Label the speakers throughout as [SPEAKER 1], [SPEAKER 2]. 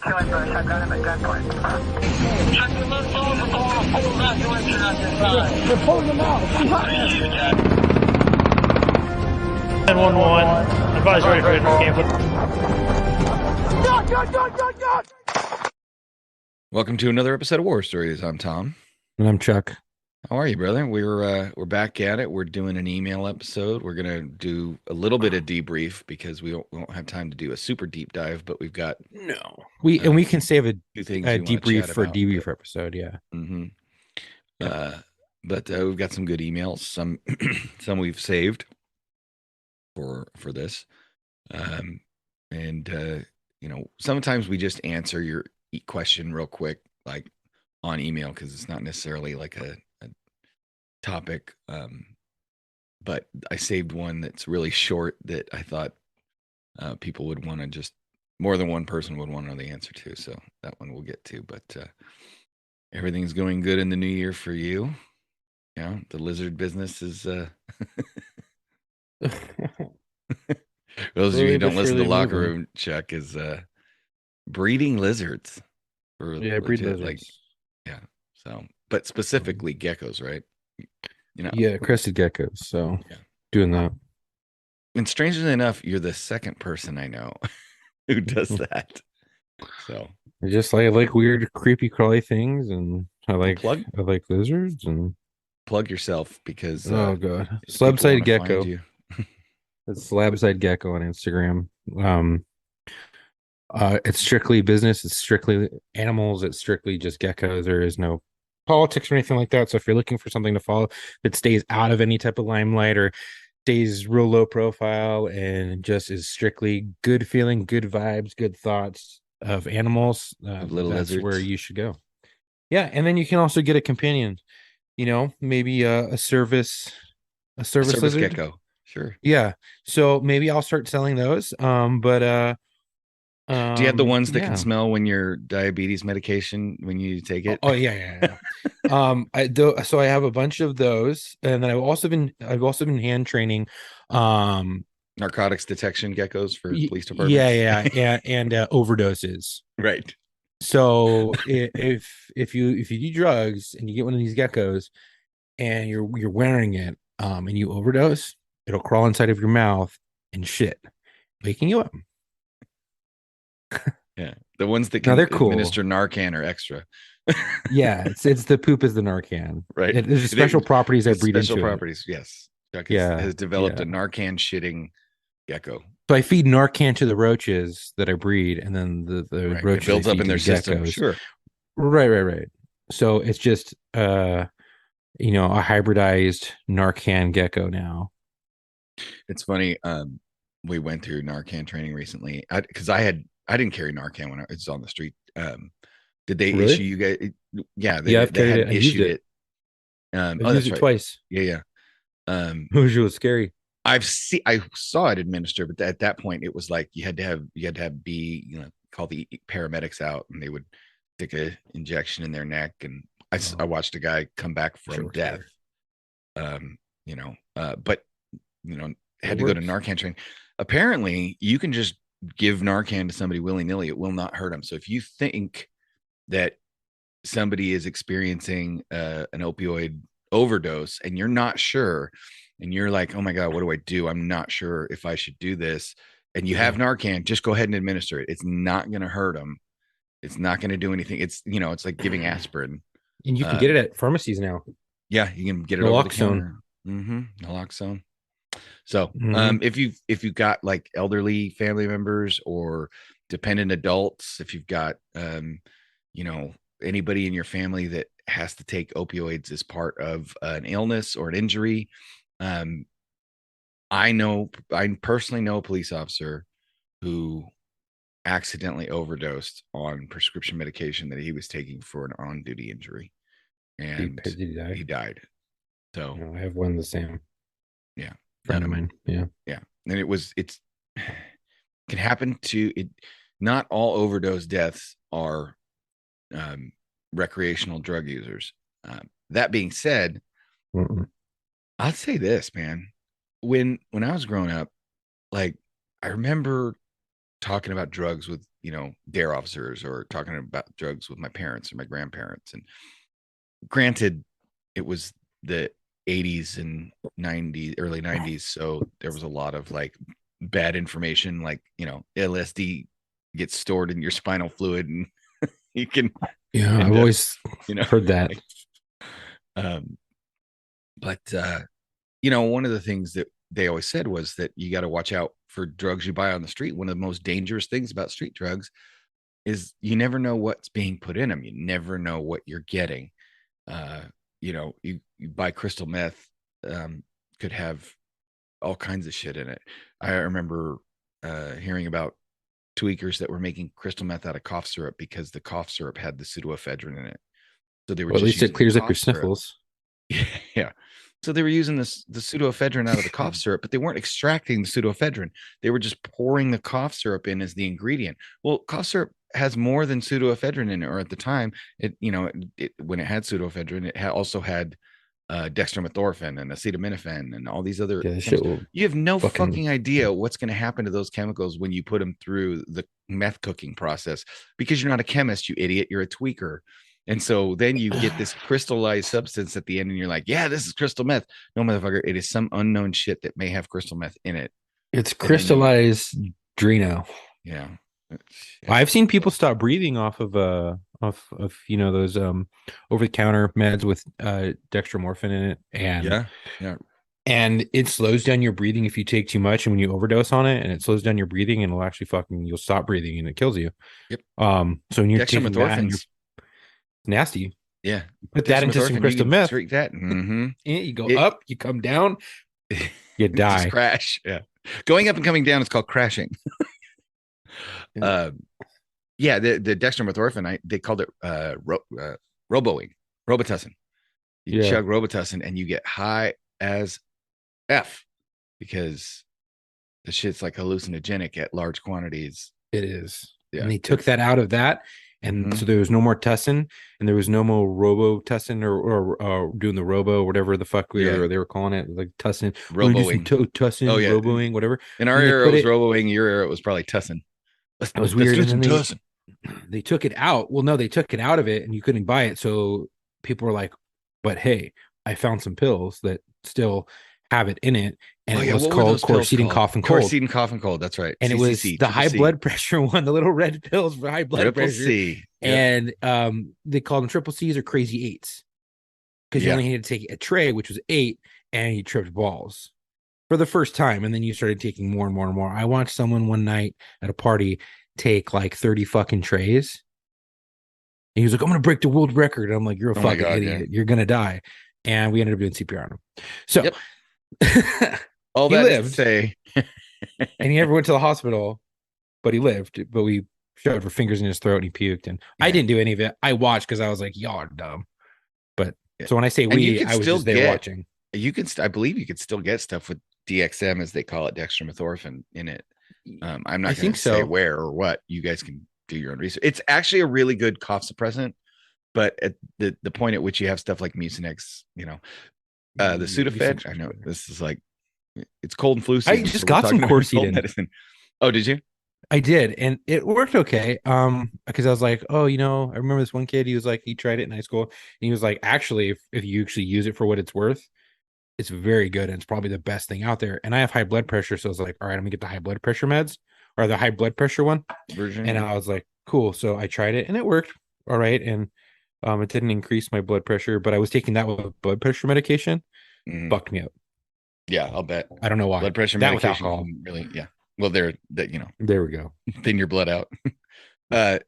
[SPEAKER 1] killing bush. I've got him at gunpoint.
[SPEAKER 2] They're pulling them out.
[SPEAKER 3] 911. Advise ready for camp.
[SPEAKER 4] Welcome to another episode of War Stories. I'm Tom.
[SPEAKER 5] And I'm Chuck.
[SPEAKER 4] How are you, brother? We're back at it. We're doing an email episode. We're gonna do a little bit of debrief because we won't have time to do a super deep dive, but we've got
[SPEAKER 5] we can save a
[SPEAKER 4] two things
[SPEAKER 5] debrief for a debrief episode. Yeah.
[SPEAKER 4] Mm-hmm.
[SPEAKER 5] Yeah.
[SPEAKER 4] But we've got some good emails. Some some we've saved for this. Sometimes we just answer your question real quick, like on email, because it's not necessarily like a topic. But I saved one that's really short that I thought people would want to just more than one person would want to know the answer to. So that one we'll get to. But everything's going good in the new year for you. Yeah, the lizard business is. Those of you who don't listen to Locker Room Check is breeding lizards.
[SPEAKER 5] Breed lizards.
[SPEAKER 4] So, but specifically geckos, right?
[SPEAKER 5] Yeah, crested geckos. So, doing that.
[SPEAKER 4] And strangely enough, you're the second person I know who does that. So,
[SPEAKER 5] I like weird, creepy, crawly things, and I like lizards and
[SPEAKER 4] plug yourself because
[SPEAKER 5] oh god, slab-sided gecko. It's slab-sided gecko on Instagram. It's strictly business. It's strictly animals. It's strictly just geckos. There is no politics or anything like that. So if you're looking for something to follow that stays out of any type of limelight or stays real low profile and just is strictly good feeling, good vibes, good thoughts of animals,
[SPEAKER 4] little
[SPEAKER 5] that's
[SPEAKER 4] lizards.
[SPEAKER 5] Where you should go. Yeah, and then you can also get a companion. Maybe a service lizard
[SPEAKER 4] gecko. Sure.
[SPEAKER 5] Yeah. So maybe I'll start selling those. Do
[SPEAKER 4] you have the ones that can smell when your diabetes medication when you take it?
[SPEAKER 5] Oh yeah. So I have a bunch of those, and then I've also been hand training
[SPEAKER 4] narcotics detection geckos for police departments.
[SPEAKER 5] Yeah, and overdoses.
[SPEAKER 4] Right.
[SPEAKER 5] So if you do drugs and you get one of these geckos and you're wearing it and you overdose, it'll crawl inside of your mouth and shit, waking you up.
[SPEAKER 4] Yeah, the ones that can administer Narcan or extra.
[SPEAKER 5] Yeah, it's the poop is the Narcan.
[SPEAKER 4] Right.
[SPEAKER 5] There's special properties I breed into.
[SPEAKER 4] Special properties, yes. Chuck has developed a Narcan shitting gecko.
[SPEAKER 5] So I feed Narcan to the roaches that I breed, and then the roaches
[SPEAKER 4] it builds up in their system. Sure.
[SPEAKER 5] Right. So it's just a hybridized Narcan gecko now.
[SPEAKER 4] It's funny. We went through Narcan training recently because I didn't carry Narcan when I was on the street. Did they issue you guys? Yeah, they had issued it.
[SPEAKER 5] I used it twice.
[SPEAKER 4] Yeah.
[SPEAKER 5] It was scary.
[SPEAKER 4] I saw it administered, but at that point it was like you had to have call the paramedics out, and they would stick a injection in their neck, and I watched a guy come back from death. But had to go to Narcan training. Apparently, you can just give Narcan to somebody willy-nilly. It will not hurt them. So if you think that somebody is experiencing an opioid overdose and you're not sure, and you're like, oh my God, what do I do? I'm not sure if I should do this. And you have Narcan, just go ahead and administer it. It's not going to hurt them. It's not going to do anything. It's like giving aspirin.
[SPEAKER 5] And you can get it at pharmacies now.
[SPEAKER 4] Yeah, you can get it over the counter. Naloxone. So if you've got like elderly family members or dependent adults, if you've got anybody in your family that has to take opioids as part of an illness or an injury, I personally know a police officer who accidentally overdosed on prescription medication that he was taking for an on-duty injury, and he died. So
[SPEAKER 5] I have one the same.
[SPEAKER 4] Yeah.
[SPEAKER 5] Friend of mine. Yeah.
[SPEAKER 4] And it can happen to it. Not all overdose deaths are recreational drug users. That being said, I'd say this, man. When I was growing up, like I remember talking about drugs with, dare officers, or talking about drugs with my parents or my grandparents. And granted, it was the 80s and 90s, early 90s. So there was a lot of like bad information, like, LSD gets stored in your spinal fluid and you can,
[SPEAKER 5] Yeah, I've always heard that.
[SPEAKER 4] But one of the things that they always said was that you got to watch out for drugs you buy on the street. One of the most dangerous things about street drugs is you never know what's being put in them. You never know what you're getting. You buy crystal meth, could have all kinds of shit in it. I remember hearing about tweakers that were making crystal meth out of cough syrup because the cough syrup had the pseudoephedrine in it. So they were
[SPEAKER 5] at least it clears up your sniffles.
[SPEAKER 4] Yeah. So they were using the pseudoephedrine out of the cough syrup, but they weren't extracting the pseudoephedrine. They were just pouring the cough syrup in as the ingredient. Well, cough syrup has more than pseudoephedrine in it, or at the time, when it had pseudoephedrine, it also had dextromethorphan and acetaminophen and all these other. You have no fucking idea what's going to happen to those chemicals when you put them through the meth cooking process, because you're not a chemist, you idiot. You're a tweaker. And so then you get this crystallized substance at the end, and you're like, yeah, this is crystal meth. No, motherfucker, it is some unknown shit that may have crystal meth in it.
[SPEAKER 5] It's crystallized Drano.
[SPEAKER 4] Yeah.
[SPEAKER 5] I've seen people stop breathing off of those over the counter meds with dextromorphin in it. And and it slows down your breathing if you take too much, and when you overdose on it, and it slows down your breathing, and it'll actually you'll stop breathing and it kills you.
[SPEAKER 4] Yep.
[SPEAKER 5] So when you're taking that, nasty.
[SPEAKER 4] Yeah.
[SPEAKER 5] Put that into some crystal meth.
[SPEAKER 4] Drink that. Mm-hmm.
[SPEAKER 5] You go up, you come down, you die.
[SPEAKER 4] Just crash. Yeah. Going up and coming down is called crashing. The dextromethorphan, they called it Roboing, Robitussin. You chug Robitussin and you get high as F, because the shit's like hallucinogenic at large quantities.
[SPEAKER 5] It is. Yeah. And they took that out of that. And so there was no more tussin, and there was no more robo-tussin or doing the robo, whatever the fuck they were calling it, like tussin.
[SPEAKER 4] Roboing.
[SPEAKER 5] Tussin, roboing, whatever.
[SPEAKER 4] In our era, it was roboing. Your era, it was probably tussin.
[SPEAKER 5] It was weird. And they took it out. Well, no, they took it out of it, and you couldn't buy it. So people were like, but hey, I found some pills that still have it in it. And it was called Coricidin Cough and Cold.
[SPEAKER 4] Coricidin Cough and Cold, that's right.
[SPEAKER 5] And CCC, it was the high blood pressure one, the little red pills for high blood pressure.
[SPEAKER 4] C.
[SPEAKER 5] Yep. And they called them triple C's or crazy eights, because you only had to take a tray, which was 8, and you tripped balls for the first time. And then you started taking more and more and more. I watched someone one night at a party take like 30 fucking trays. And he was like, I'm going to break the world record. And I'm like, you're a fucking idiot. Yeah. You're going to die. And we ended up doing CPR on him. So
[SPEAKER 4] all that lived, to say.
[SPEAKER 5] And he never went to the hospital, but he lived. But we shoved our fingers in his throat and he puked. And I didn't do any of it. I watched because I was like, y'all are dumb. But so when I say I was just there watching.
[SPEAKER 4] I believe you could still get stuff with DXM, as they call it, dextromethorphan, in it. I'm not going to say where or what. You guys can do your own research. It's actually a really good cough suppressant, but at the point at which you have stuff like Mucinex, the Sudafed, I know this is like, it's cold and flu season.
[SPEAKER 5] I just got some Coricidin
[SPEAKER 4] medicine. Oh, did you?
[SPEAKER 5] I did, and it worked okay. Because I was like, I remember this one kid. He was like, he tried it in high school, and he was like, actually, if you actually use it for what it's worth, it's very good, and it's probably the best thing out there. And I have high blood pressure, so I was like, all right, I'm gonna get the high blood pressure meds, or the high blood pressure one version. And I was like, cool. So I tried it, and it worked all right. And it didn't increase my blood pressure, but I was taking that with blood pressure medication. Fucked me up.
[SPEAKER 4] Yeah, I'll bet.
[SPEAKER 5] I don't know why.
[SPEAKER 4] Blood pressure medication, with alcohol. Really, yeah. Well, there we go. Thin your blood out.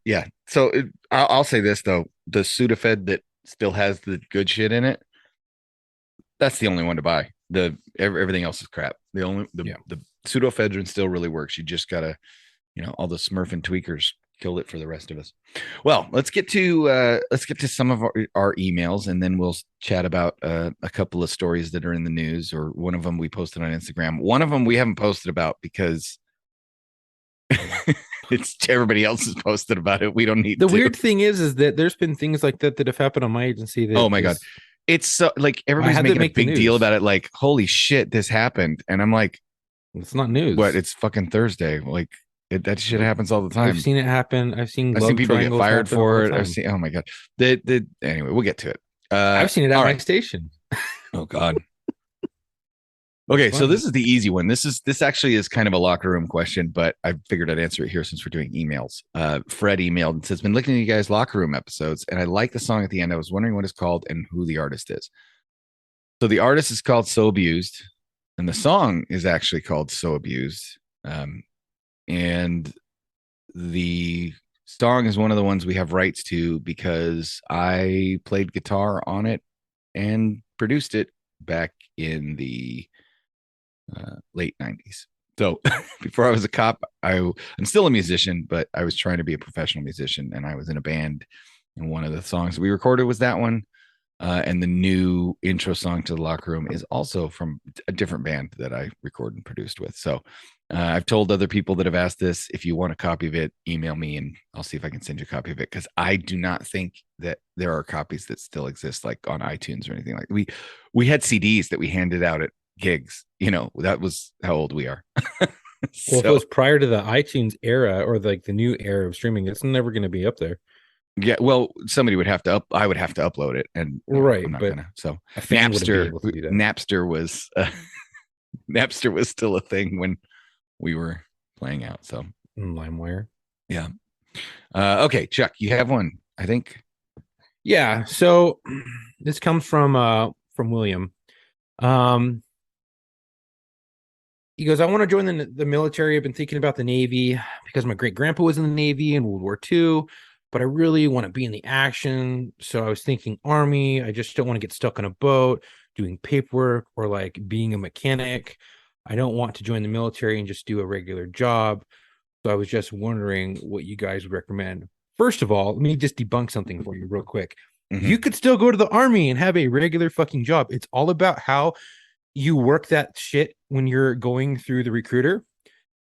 [SPEAKER 4] Yeah. So I'll say this though: the Sudafed that still has the good shit in it, that's the only one to buy. Everything else is crap. The pseudoephedrine still really works. You just gotta, all the Smurf and tweakers killed it for the rest of us. Well, let's get to some of our emails, and then we'll chat about a couple of stories that are in the news, or one of them we posted on Instagram. One of them we haven't posted about because it's everybody else has posted about it. We don't need
[SPEAKER 5] the weird thing is that there's been things like that have happened on my agency that,
[SPEAKER 4] oh my god, it's so like everybody's making a big deal about it, like, holy shit, this happened. And I'm like,
[SPEAKER 5] it's not news.
[SPEAKER 4] What? It's fucking Thursday. Like, That shit happens all the time.
[SPEAKER 5] I've seen it happen. I've seen
[SPEAKER 4] I've seen
[SPEAKER 5] love
[SPEAKER 4] people get
[SPEAKER 5] triangles
[SPEAKER 4] fired
[SPEAKER 5] happen all
[SPEAKER 4] for
[SPEAKER 5] the
[SPEAKER 4] it. I've
[SPEAKER 5] time.
[SPEAKER 4] seen, oh my God. Anyway, we'll get to it.
[SPEAKER 5] I've seen it at
[SPEAKER 4] all
[SPEAKER 5] my
[SPEAKER 4] right.
[SPEAKER 5] station.
[SPEAKER 4] Oh God. Okay, so
[SPEAKER 5] funny.
[SPEAKER 4] this is the easy one. This actually is kind of a locker room question, but I figured I'd answer it here since we're doing emails. Fred emailed and says, "Been looking at you guys' locker room episodes, and I like the song at the end. I was wondering what it's called and who the artist is." So the artist is called So Abused, and the song is actually called So Abused. And the song is one of the ones we have rights to because I played guitar on it and produced it back in the late 90s. So before I was a cop, I'm still a musician, but I was trying to be a professional musician, and I was in a band. And one of the songs we recorded was that one. And the new intro song to the locker room is also from a different band that I recorded and produced with. So I've told other people that have asked this, if you want a copy of it, email me and I'll see if I can send you a copy of it. Cause I do not think that there are copies that still exist like on iTunes or anything like that. We had CDs that we handed out at gigs, that was how old we are.
[SPEAKER 5] Well, if it was prior to the iTunes era or like the new era of streaming, it's never going to be up there.
[SPEAKER 4] Yeah, well, somebody would have to I would have to upload it, and
[SPEAKER 5] right,
[SPEAKER 4] I'm not
[SPEAKER 5] but
[SPEAKER 4] gonna. So
[SPEAKER 5] a fan wouldn't be
[SPEAKER 4] Napster,
[SPEAKER 5] able to do that.
[SPEAKER 4] Napster was still a thing when we were playing out. So
[SPEAKER 5] LimeWire.
[SPEAKER 4] Yeah. Okay, Chuck, you have one, I think.
[SPEAKER 5] Yeah. So this comes from William. He goes, I want to join the military. I've been thinking about the Navy because my great grandpa was in the Navy in World War II, but I really want to be in the action. So I was thinking Army. I just don't want to get stuck on a boat doing paperwork or like being a mechanic. I don't want to join the military and just do a regular job. So I was just wondering what you guys would recommend. First of all, let me just debunk something for you real quick.
[SPEAKER 4] Mm-hmm.
[SPEAKER 5] You could still go to the Army and have a regular fucking job. It's all about how you work that shit when you're going through the recruiter,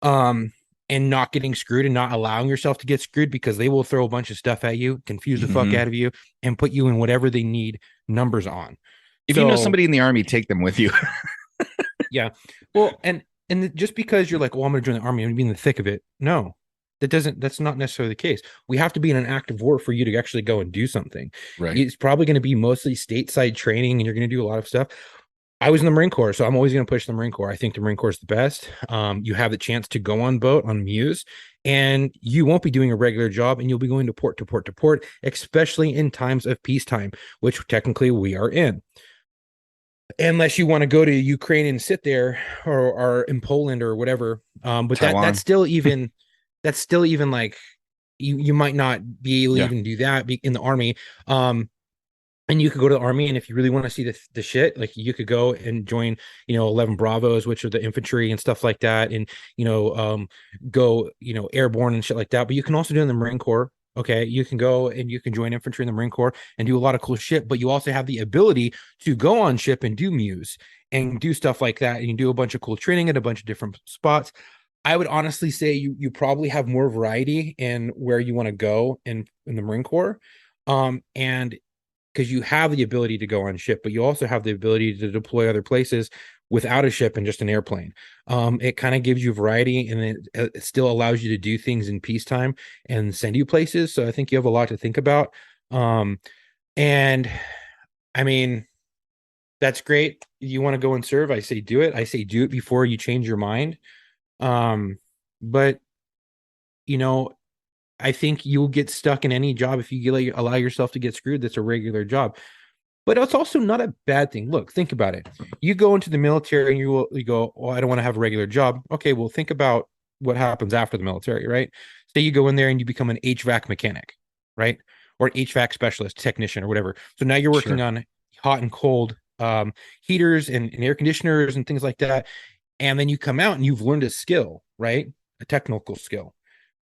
[SPEAKER 5] and not getting screwed and not allowing yourself to get screwed, because they will throw a bunch of stuff at you, confuse the fuck out of you, and put you in whatever they need numbers on.
[SPEAKER 4] If you know somebody in the Army, take them with you.
[SPEAKER 5] Yeah. Well, and just because you're like, oh, I'm going to join the Army, I'm going to be in the thick of it. No, that's not necessarily the case. We have to be in an active war for you to actually go and do something.
[SPEAKER 4] Right.
[SPEAKER 5] It's probably going to be mostly stateside training, and you're going to do a lot of stuff. I was in the Marine Corps, so I'm always going to push the Marine Corps. I think the Marine Corps is the best. You have the chance to go on boat on Muse, and you won't be doing a regular job, and you'll be going to port to port to port, especially in times of peacetime, which technically we are in. Unless you want to go to Ukraine and sit there, or in Poland or whatever. But that's still even like you might not be able to even do that in the Army. And you could go to the Army, and if you really want to see the shit, like you could go and join, 11 Bravos, which are the infantry and stuff like that, and go, airborne and shit like that. But you can also do it in the Marine Corps. Okay, you can go and you can join infantry in the Marine Corps and do a lot of cool shit. But you also have the ability to go on ship and do Muse and do stuff like that, and you do a bunch of cool training at a bunch of different spots. I would honestly say you probably have more variety in where you want to go in the Marine Corps, and because you have the ability to go on ship, but you also have the ability to deploy other places without a ship and just an airplane. It kind of gives you variety, and it still allows you to do things in peacetime and send you places. So I think you have a lot to think about. And I mean, that's great. You want to go and serve, I say do it. I say do it before you change your mind. But I think you'll get stuck in any job if you allow yourself to get screwed. That's a regular job. But it's also not a bad thing. Look, think about it. You go into the military and you go, oh, I don't want to have a regular job. Okay, well, think about what happens after the military, right? Say you go in there and you become an HVAC mechanic, right? Or an HVAC specialist, technician, or whatever. So now you're working on hot and cold heaters and air conditioners and things like that. And then you come out and you've learned a skill, right? A technical skill.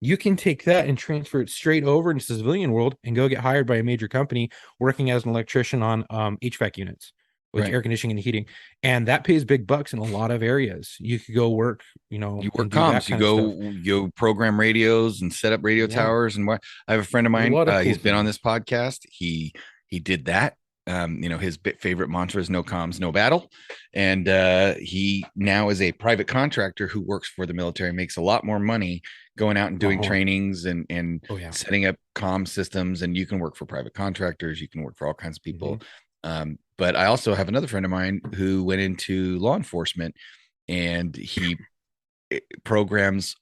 [SPEAKER 5] You can take that and transfer it straight over into the civilian world and go get hired by a major company working as an electrician on HVAC units, with air conditioning and heating. And that pays big bucks in a lot of areas. You could go work, you work
[SPEAKER 4] comms, you go program radios and set up radio towers. And what I have a friend of mine, he's been on this podcast. He did that. His favorite mantra is no comms, no battle. And he now is a private contractor who works for the military, makes a lot more money going out and doing trainings and
[SPEAKER 5] Oh, yeah.
[SPEAKER 4] setting up comm systems. And you can work for private contractors, you can work for all kinds of people. But I also have another friend of mine who went into law enforcement, and he programs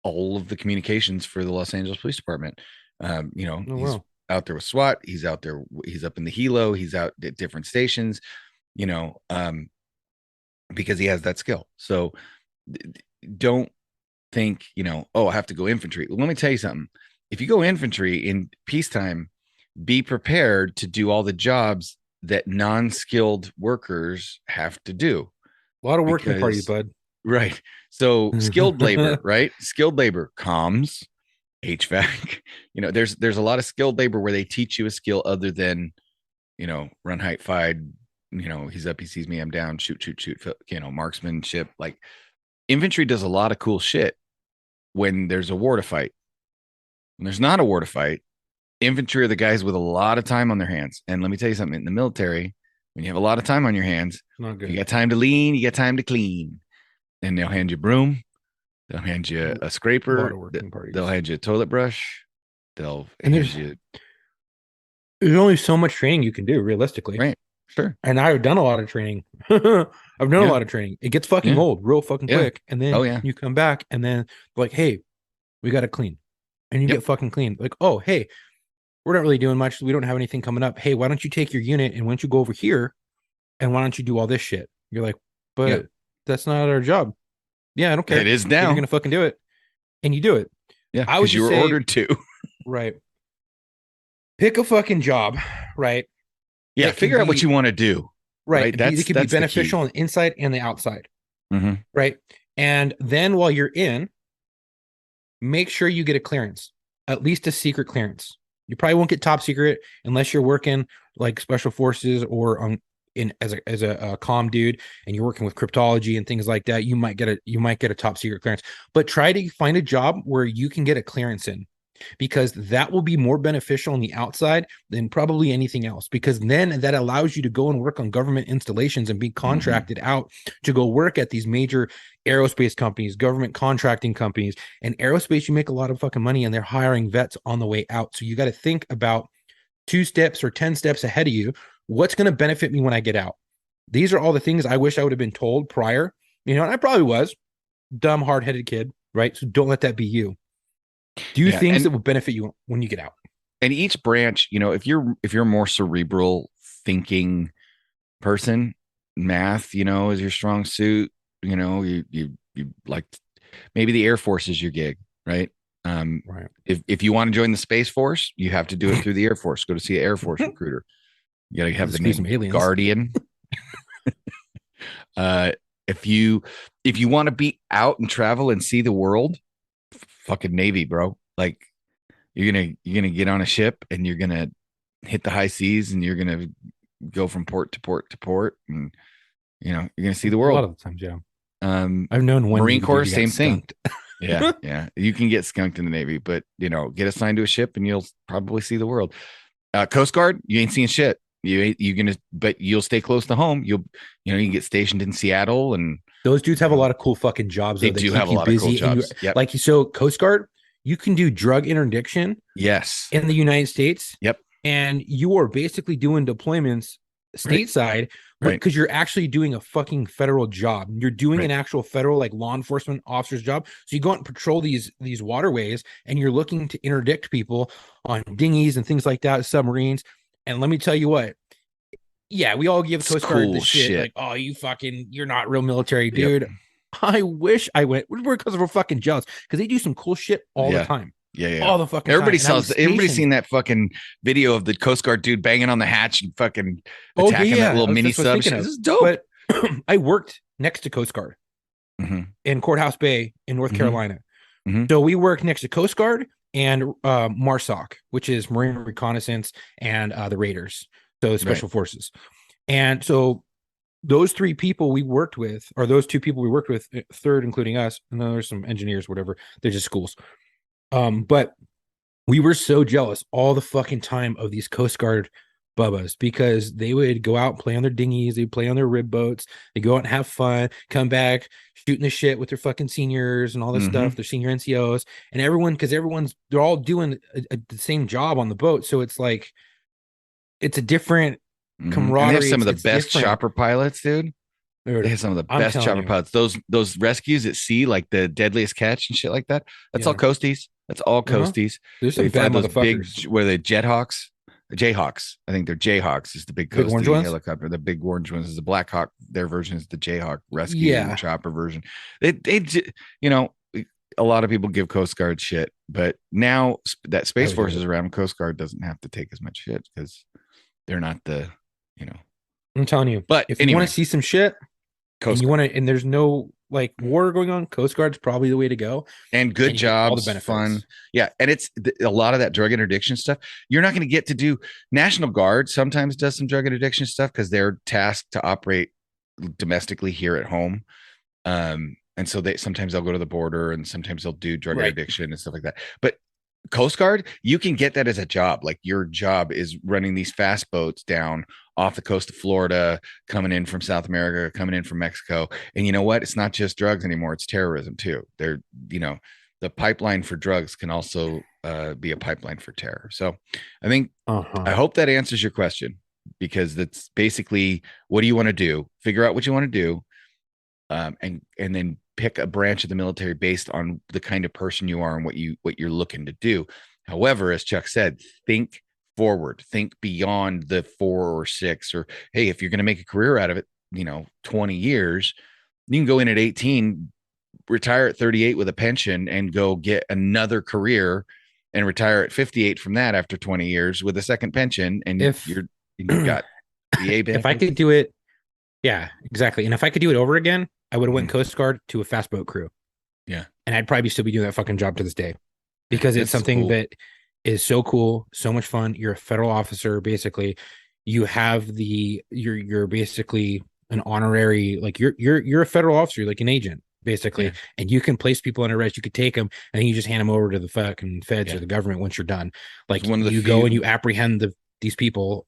[SPEAKER 4] all of the communications for the Los Angeles Police Department. He's out there with SWAT. He's out there. He's up in the helo. He's out at different stations, because he has that skill. So don't think, oh, I have to go infantry. Well, let me tell you something. If you go infantry in peacetime, be prepared to do all the jobs that non-skilled workers have to do.
[SPEAKER 5] A lot of working parties, bud.
[SPEAKER 4] Right. So skilled labor, right? Skilled labor, comms, HVAC. There's a lot of skilled labor where they teach you a skill other than, run, height, fight. He's up, he sees me, I'm down, shoot, marksmanship. Like, infantry does a lot of cool shit when there's a war to fight. When there's not a war to fight, infantry are the guys with a lot of time on their hands. And let me tell you something, in the military, when you have a lot of time on your hands, you got time to lean, you got time to clean. And they'll hand you a broom, they'll hand you a scraper, they'll hand you a toilet brush, there's
[SPEAKER 5] only so much training you can do, realistically.
[SPEAKER 4] Right. Sure.
[SPEAKER 5] And I've done a lot of training. I've done a lot of training. It gets fucking old real fucking quick. And then you come back and then like, hey, we got to clean. And you get fucking clean. Like, oh, hey, we're not really doing much. We don't have anything coming up. Hey, why don't you take your unit and why don't you go over here and why don't you do all this shit? You're like, but that's not our job. Yeah, I don't care.
[SPEAKER 4] It is now.
[SPEAKER 5] You're gonna fucking do it, and you do it.
[SPEAKER 4] Yeah, because you were ordered to.
[SPEAKER 5] Right. Pick a fucking job. Right.
[SPEAKER 4] Yeah. Figure out what you want to do.
[SPEAKER 5] Right. It could be beneficial on the inside and the outside. Right. And then while you're in, make sure you get a clearance, at least a secret clearance. You probably won't get top secret unless you're working like special forces or as a comm dude, and you're working with cryptology and things like that. You might get a top secret clearance, but try to find a job where you can get a clearance in, because that will be more beneficial on the outside than probably anything else, because then that allows you to go and work on government installations and be contracted out to go work at these major aerospace companies, government contracting companies. And aerospace, you make a lot of fucking money, and they're hiring vets on the way out. So you got to think about 2 steps or 10 steps ahead of you. What's going to benefit me when I get out? These are all the things I wish I would have been told prior. And I probably was dumb, hard-headed kid, right? So don't let that be you. Do things that will benefit you when you get out.
[SPEAKER 4] And each branch, if you're a more cerebral thinking person, math, is your strong suit. You like, maybe the Air Force is your gig, right?
[SPEAKER 5] Right.
[SPEAKER 4] If you want to join the Space Force, you have to do it through the Air Force. Go to see an Air Force recruiter. You gotta have the name Guardian. If you want to be out and travel and see the world, fucking Navy, bro. Like, you're gonna get on a ship and you're gonna hit the high seas and you're gonna go from port to port to port, and you're gonna see the world.
[SPEAKER 5] A lot of the times, yeah. I've known one
[SPEAKER 4] Marine Corps, same thing. Yeah. You can get skunked in the Navy, but get assigned to a ship and you'll probably see the world. Coast Guard, you ain't seeing shit. But you'll stay close to home. You can get stationed in Seattle, and
[SPEAKER 5] those dudes have a lot of cool fucking jobs.
[SPEAKER 4] They do have a lot of cool jobs.
[SPEAKER 5] Like, so Coast Guard, you can do drug interdiction.
[SPEAKER 4] Yes.
[SPEAKER 5] In the United States.
[SPEAKER 4] Yep.
[SPEAKER 5] And you are basically doing deployments stateside, because you're actually doing a fucking federal job. You're doing an actual federal, like, law enforcement officer's job. So you go out and patrol these waterways, and you're looking to interdict people on dinghies and things like that, submarines. And let me tell you what, we all give Coast Guard the shit. Like, oh, you're not real military, dude. Yep. I wish I went, because we're fucking jealous, because they do some cool shit all the time.
[SPEAKER 4] Yeah.
[SPEAKER 5] All the fucking
[SPEAKER 4] everybody's seen that fucking video of the Coast Guard dude banging on the hatch and fucking attacking that little mini sub. This is dope.
[SPEAKER 5] But I worked next to Coast Guard in Courthouse Bay in North Carolina. So we worked next to Coast Guard and MARSOC, which is Marine Reconnaissance, and the Raiders, so Special Forces. And so those 3 people we worked with, or those 2 people we worked with, third including us, and then there's some engineers, whatever, they're just schools. But we were so jealous all the fucking time of these Coast Guard Bubba's, because they would go out and play on their dinghies, they'd play on their rib boats, they go out and have fun, come back shooting the shit with their fucking seniors and all this stuff, their senior NCOs, and everyone, because they're all doing the same job on the boat, so it's like it's a different
[SPEAKER 4] And
[SPEAKER 5] camaraderie.
[SPEAKER 4] they have some of the
[SPEAKER 5] it's
[SPEAKER 4] best
[SPEAKER 5] different.
[SPEAKER 4] chopper pilots, dude.
[SPEAKER 5] Dude,
[SPEAKER 4] They have some of the
[SPEAKER 5] I'm
[SPEAKER 4] best
[SPEAKER 5] telling
[SPEAKER 4] chopper
[SPEAKER 5] you.
[SPEAKER 4] pilots. Those rescues at sea, like the Deadliest Catch and shit like that. That's
[SPEAKER 5] Yeah.
[SPEAKER 4] all coasties. That's all coasties.
[SPEAKER 5] There's some
[SPEAKER 4] They fly
[SPEAKER 5] bad
[SPEAKER 4] those big,
[SPEAKER 5] motherfuckers.
[SPEAKER 4] where the Jethawks, Jayhawks. I think they're Jayhawks. Is the big
[SPEAKER 5] Big orange
[SPEAKER 4] coastie
[SPEAKER 5] ones?
[SPEAKER 4] helicopter. The big orange ones is the Black Hawk. Their version is the Jayhawk rescue
[SPEAKER 5] Yeah.
[SPEAKER 4] chopper version. You know, a lot of people give Coast Guard shit, but now that Space
[SPEAKER 5] would
[SPEAKER 4] Force
[SPEAKER 5] do
[SPEAKER 4] is around, Coast Guard doesn't have to take as much shit because they're not the, you know.
[SPEAKER 5] I'm telling you.
[SPEAKER 4] But
[SPEAKER 5] if you
[SPEAKER 4] anyway,
[SPEAKER 5] want to see some shit,
[SPEAKER 4] Coast
[SPEAKER 5] and you want to, and there's no like war going on, Coast Guard's probably the way to go.
[SPEAKER 4] and good
[SPEAKER 5] And you get all
[SPEAKER 4] jobs,
[SPEAKER 5] the benefits.
[SPEAKER 4] fun. Yeah. And it's a lot of that drug interdiction stuff. You're not going to get to do. National Guard sometimes does some drug interdiction stuff because they're tasked to operate domestically here at home. And so sometimes they'll go to the border and sometimes they'll do drug
[SPEAKER 5] Right.
[SPEAKER 4] interdiction and stuff like that. But Coast Guard, you can get that as a job. Like your job is running these fast boats down off the coast of Florida, coming in from South America, coming in from Mexico. And you know what? It's not just drugs anymore. It's terrorism too. They're, you know, the pipeline for drugs can also be a pipeline for terror. So I think, I hope that answers your question, because that's basically, what do you want to do? Figure out what you want to do. And then pick a branch of the military based on the kind of person you are and what you're looking to do. However, as Chuck said, think forward, think beyond the 4 or 6, or hey, if you're going to make a career out of it, 20 years, you can go in at 18, retire at 38 with a pension, and go get another career and retire at 58 from that after 20 years with a second pension. And you've got VA benefits.
[SPEAKER 5] If I could do it, yeah, exactly. And if I could do it over again, I would have went
[SPEAKER 4] Mhm.
[SPEAKER 5] Coast Guard to a fast boat crew.
[SPEAKER 4] Yeah.
[SPEAKER 5] And I'd probably still be doing that fucking job to this day, because it's
[SPEAKER 4] That's
[SPEAKER 5] something
[SPEAKER 4] cool.
[SPEAKER 5] that is so cool, so much fun. You're a federal officer, basically. You have you're basically an honorary, like you're a federal officer, like an agent, basically.
[SPEAKER 4] Yeah.
[SPEAKER 5] And you can place people on arrest. You could take them and then you just hand them over to the fucking feds
[SPEAKER 4] Yeah.
[SPEAKER 5] or the government once you're done. Like,
[SPEAKER 4] It's one of the
[SPEAKER 5] you go
[SPEAKER 4] few-
[SPEAKER 5] and you apprehend these people,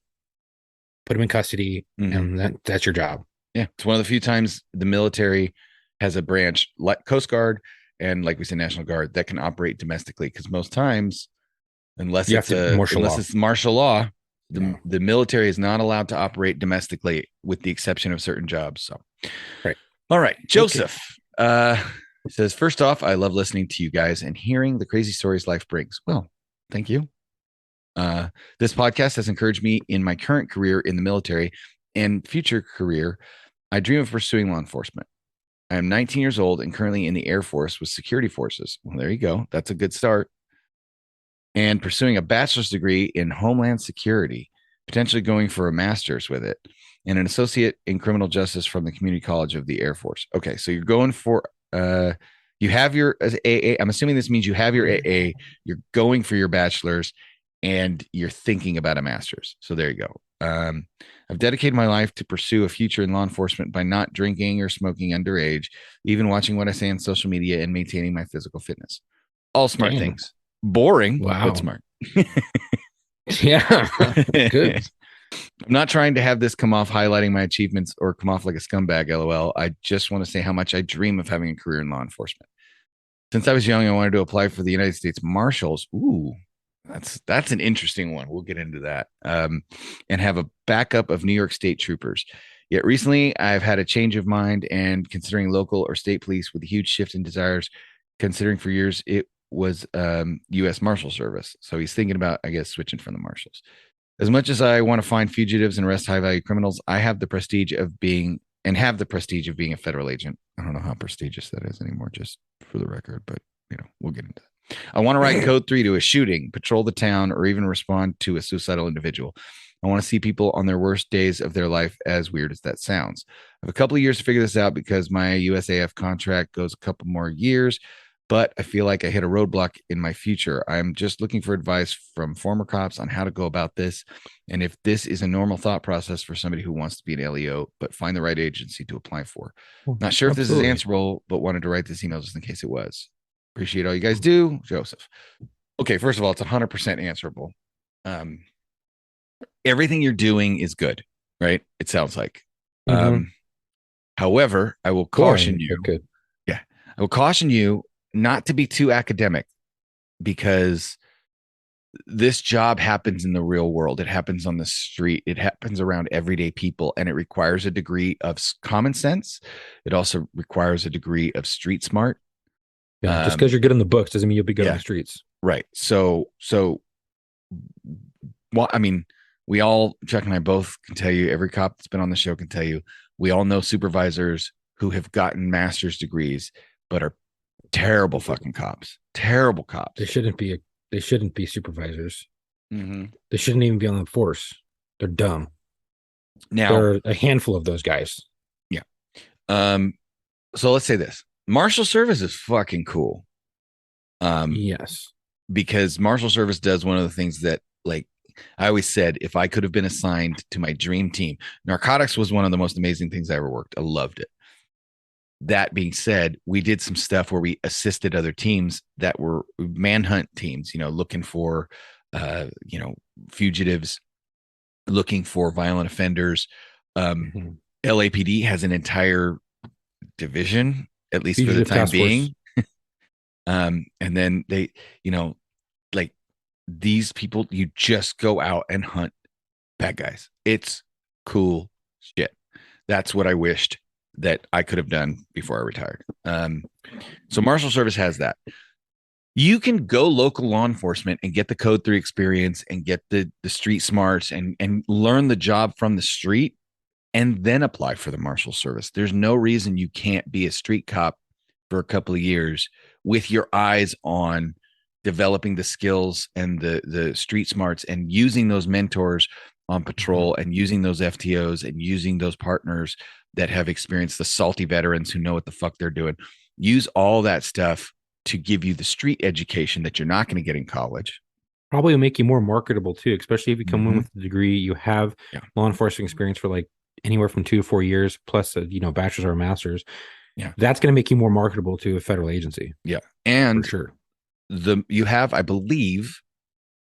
[SPEAKER 5] put them in custody,
[SPEAKER 4] Mhm.
[SPEAKER 5] and that's your job.
[SPEAKER 4] Yeah, it's one of the few times the military has a branch like Coast Guard and, like we said, National Guard, that can operate domestically. Because most times, unless
[SPEAKER 5] You
[SPEAKER 4] it's
[SPEAKER 5] have to martial law.
[SPEAKER 4] it's martial law,
[SPEAKER 5] Yeah.
[SPEAKER 4] the military is not allowed to operate domestically, with the exception of certain jobs. So,
[SPEAKER 5] Right.
[SPEAKER 4] All right, Joseph says, first off, I love listening to you guys and hearing the crazy stories life brings. Well, thank you. This podcast has encouraged me in my current career in the military and future career. I dream of pursuing law enforcement. I am 19 years old and currently in the Air Force with security forces. Well, there you go. That's a good start. And pursuing a bachelor's degree in Homeland Security, potentially going for a master's with it, and an associate in criminal justice from the Community College of the Air Force. Okay, so you're going for you have your AA. I'm assuming this means you have your AA. You're going for your bachelor's, and you're thinking about a master's. So there you go. I've dedicated my life to pursue a future in law enforcement by not drinking or smoking underage, even watching what I say on social media, and maintaining my physical fitness. All smart
[SPEAKER 5] Damn.
[SPEAKER 4] things. Boring,
[SPEAKER 5] Wow.
[SPEAKER 4] but smart.
[SPEAKER 5] Yeah. Good.
[SPEAKER 4] I'm not trying to have this come off highlighting my achievements or come off like a scumbag, LOL. I just want to say how much I dream of having a career in law enforcement. Since I was young, I wanted to apply for the United States Marshals. Ooh, that's an interesting one. We'll get into that. And have a backup of New York State troopers. Yet recently, I've had a change of mind and considering local or state police with a huge shift in desires. Considering for years it was U.S. Marshal Service. So he's thinking about, I guess, switching from the Marshals. As much as I want to find fugitives and arrest high-value criminals, I have the prestige of being a federal agent. I don't know how prestigious that is anymore, just for the record, but we'll get into that. I want to write code 3 to a shooting, patrol the town, or even respond to a suicidal individual. I want to see people on their worst days of their life, as weird as that sounds. I have a couple of years to figure this out because my USAF contract goes a couple more years, but I feel like I hit a roadblock in my future. I'm just looking for advice from former cops on how to go about this, and if this is a normal thought process for somebody who wants to be an LEO, but find the right agency to apply for. Not sure if this is
[SPEAKER 5] Absolutely.
[SPEAKER 4] answerable, but wanted to write this email just in case it was. Appreciate all you guys do, Joseph. Okay, first of all, it's 100% answerable. everything you're doing is good, right? It sounds like.
[SPEAKER 5] Mhm.
[SPEAKER 4] However, I will caution
[SPEAKER 5] Boring,
[SPEAKER 4] you.
[SPEAKER 5] but good.
[SPEAKER 4] Yeah, I will caution you not to be too academic because this job happens in the real world. It happens on the street. It happens around everyday people, and it requires a degree of common sense. It also requires a degree of street smart.
[SPEAKER 5] Yeah, just because you're good in the books doesn't mean you'll be good on
[SPEAKER 4] Yeah.
[SPEAKER 5] the streets.
[SPEAKER 4] Right. Well, I mean, we all, Chuck and I both can tell you, every cop that's been on the show can tell you, we all know supervisors who have gotten master's degrees, but are terrible fucking cops. Terrible cops.
[SPEAKER 5] They shouldn't be. They shouldn't be supervisors.
[SPEAKER 4] Mm-hmm.
[SPEAKER 5] They shouldn't even be on the force. They're dumb.
[SPEAKER 4] Now,
[SPEAKER 5] There are a handful of those guys.
[SPEAKER 4] yeah. So let's say this: Marshal Service is fucking cool.
[SPEAKER 5] Yes.
[SPEAKER 4] Because Marshal Service does one of the things that, like I always said, if I could have been assigned to my dream team, narcotics was one of the most amazing things I ever worked. I loved it. That being said, we did some stuff where we assisted other teams that were manhunt teams, looking for, fugitives, looking for violent offenders.
[SPEAKER 5] Mhm.
[SPEAKER 4] LAPD has an entire division, at least
[SPEAKER 5] Fugitive
[SPEAKER 4] for the time
[SPEAKER 5] Task Force.
[SPEAKER 4] being. And then they, like these people, you just go out and hunt bad guys. It's cool shit. That's what I wished that I could have done before I retired. So Marshal Service has that. You can go local law enforcement and get the Code 3 experience and get the street smarts and learn the job from the street and then apply for the Marshal Service. There's no reason you can't be a street cop for a couple of years with your eyes on developing the skills and the street smarts and using those mentors on patrol and using those FTOs and using those partners that have experienced, the salty veterans who know what the fuck they're doing. Use all that stuff to give you the street education that you're not going to get in college.
[SPEAKER 5] Probably will make you more marketable too, especially if you come in
[SPEAKER 4] Mhm.
[SPEAKER 5] with a degree. You have
[SPEAKER 4] Yeah.
[SPEAKER 5] law enforcement experience for like anywhere from 2 to 4 years, plus a bachelor's or a master's.
[SPEAKER 4] Yeah.
[SPEAKER 5] That's going to make you more marketable to a federal agency
[SPEAKER 4] Yeah.
[SPEAKER 5] for
[SPEAKER 4] And
[SPEAKER 5] sure.
[SPEAKER 4] you have, I believe,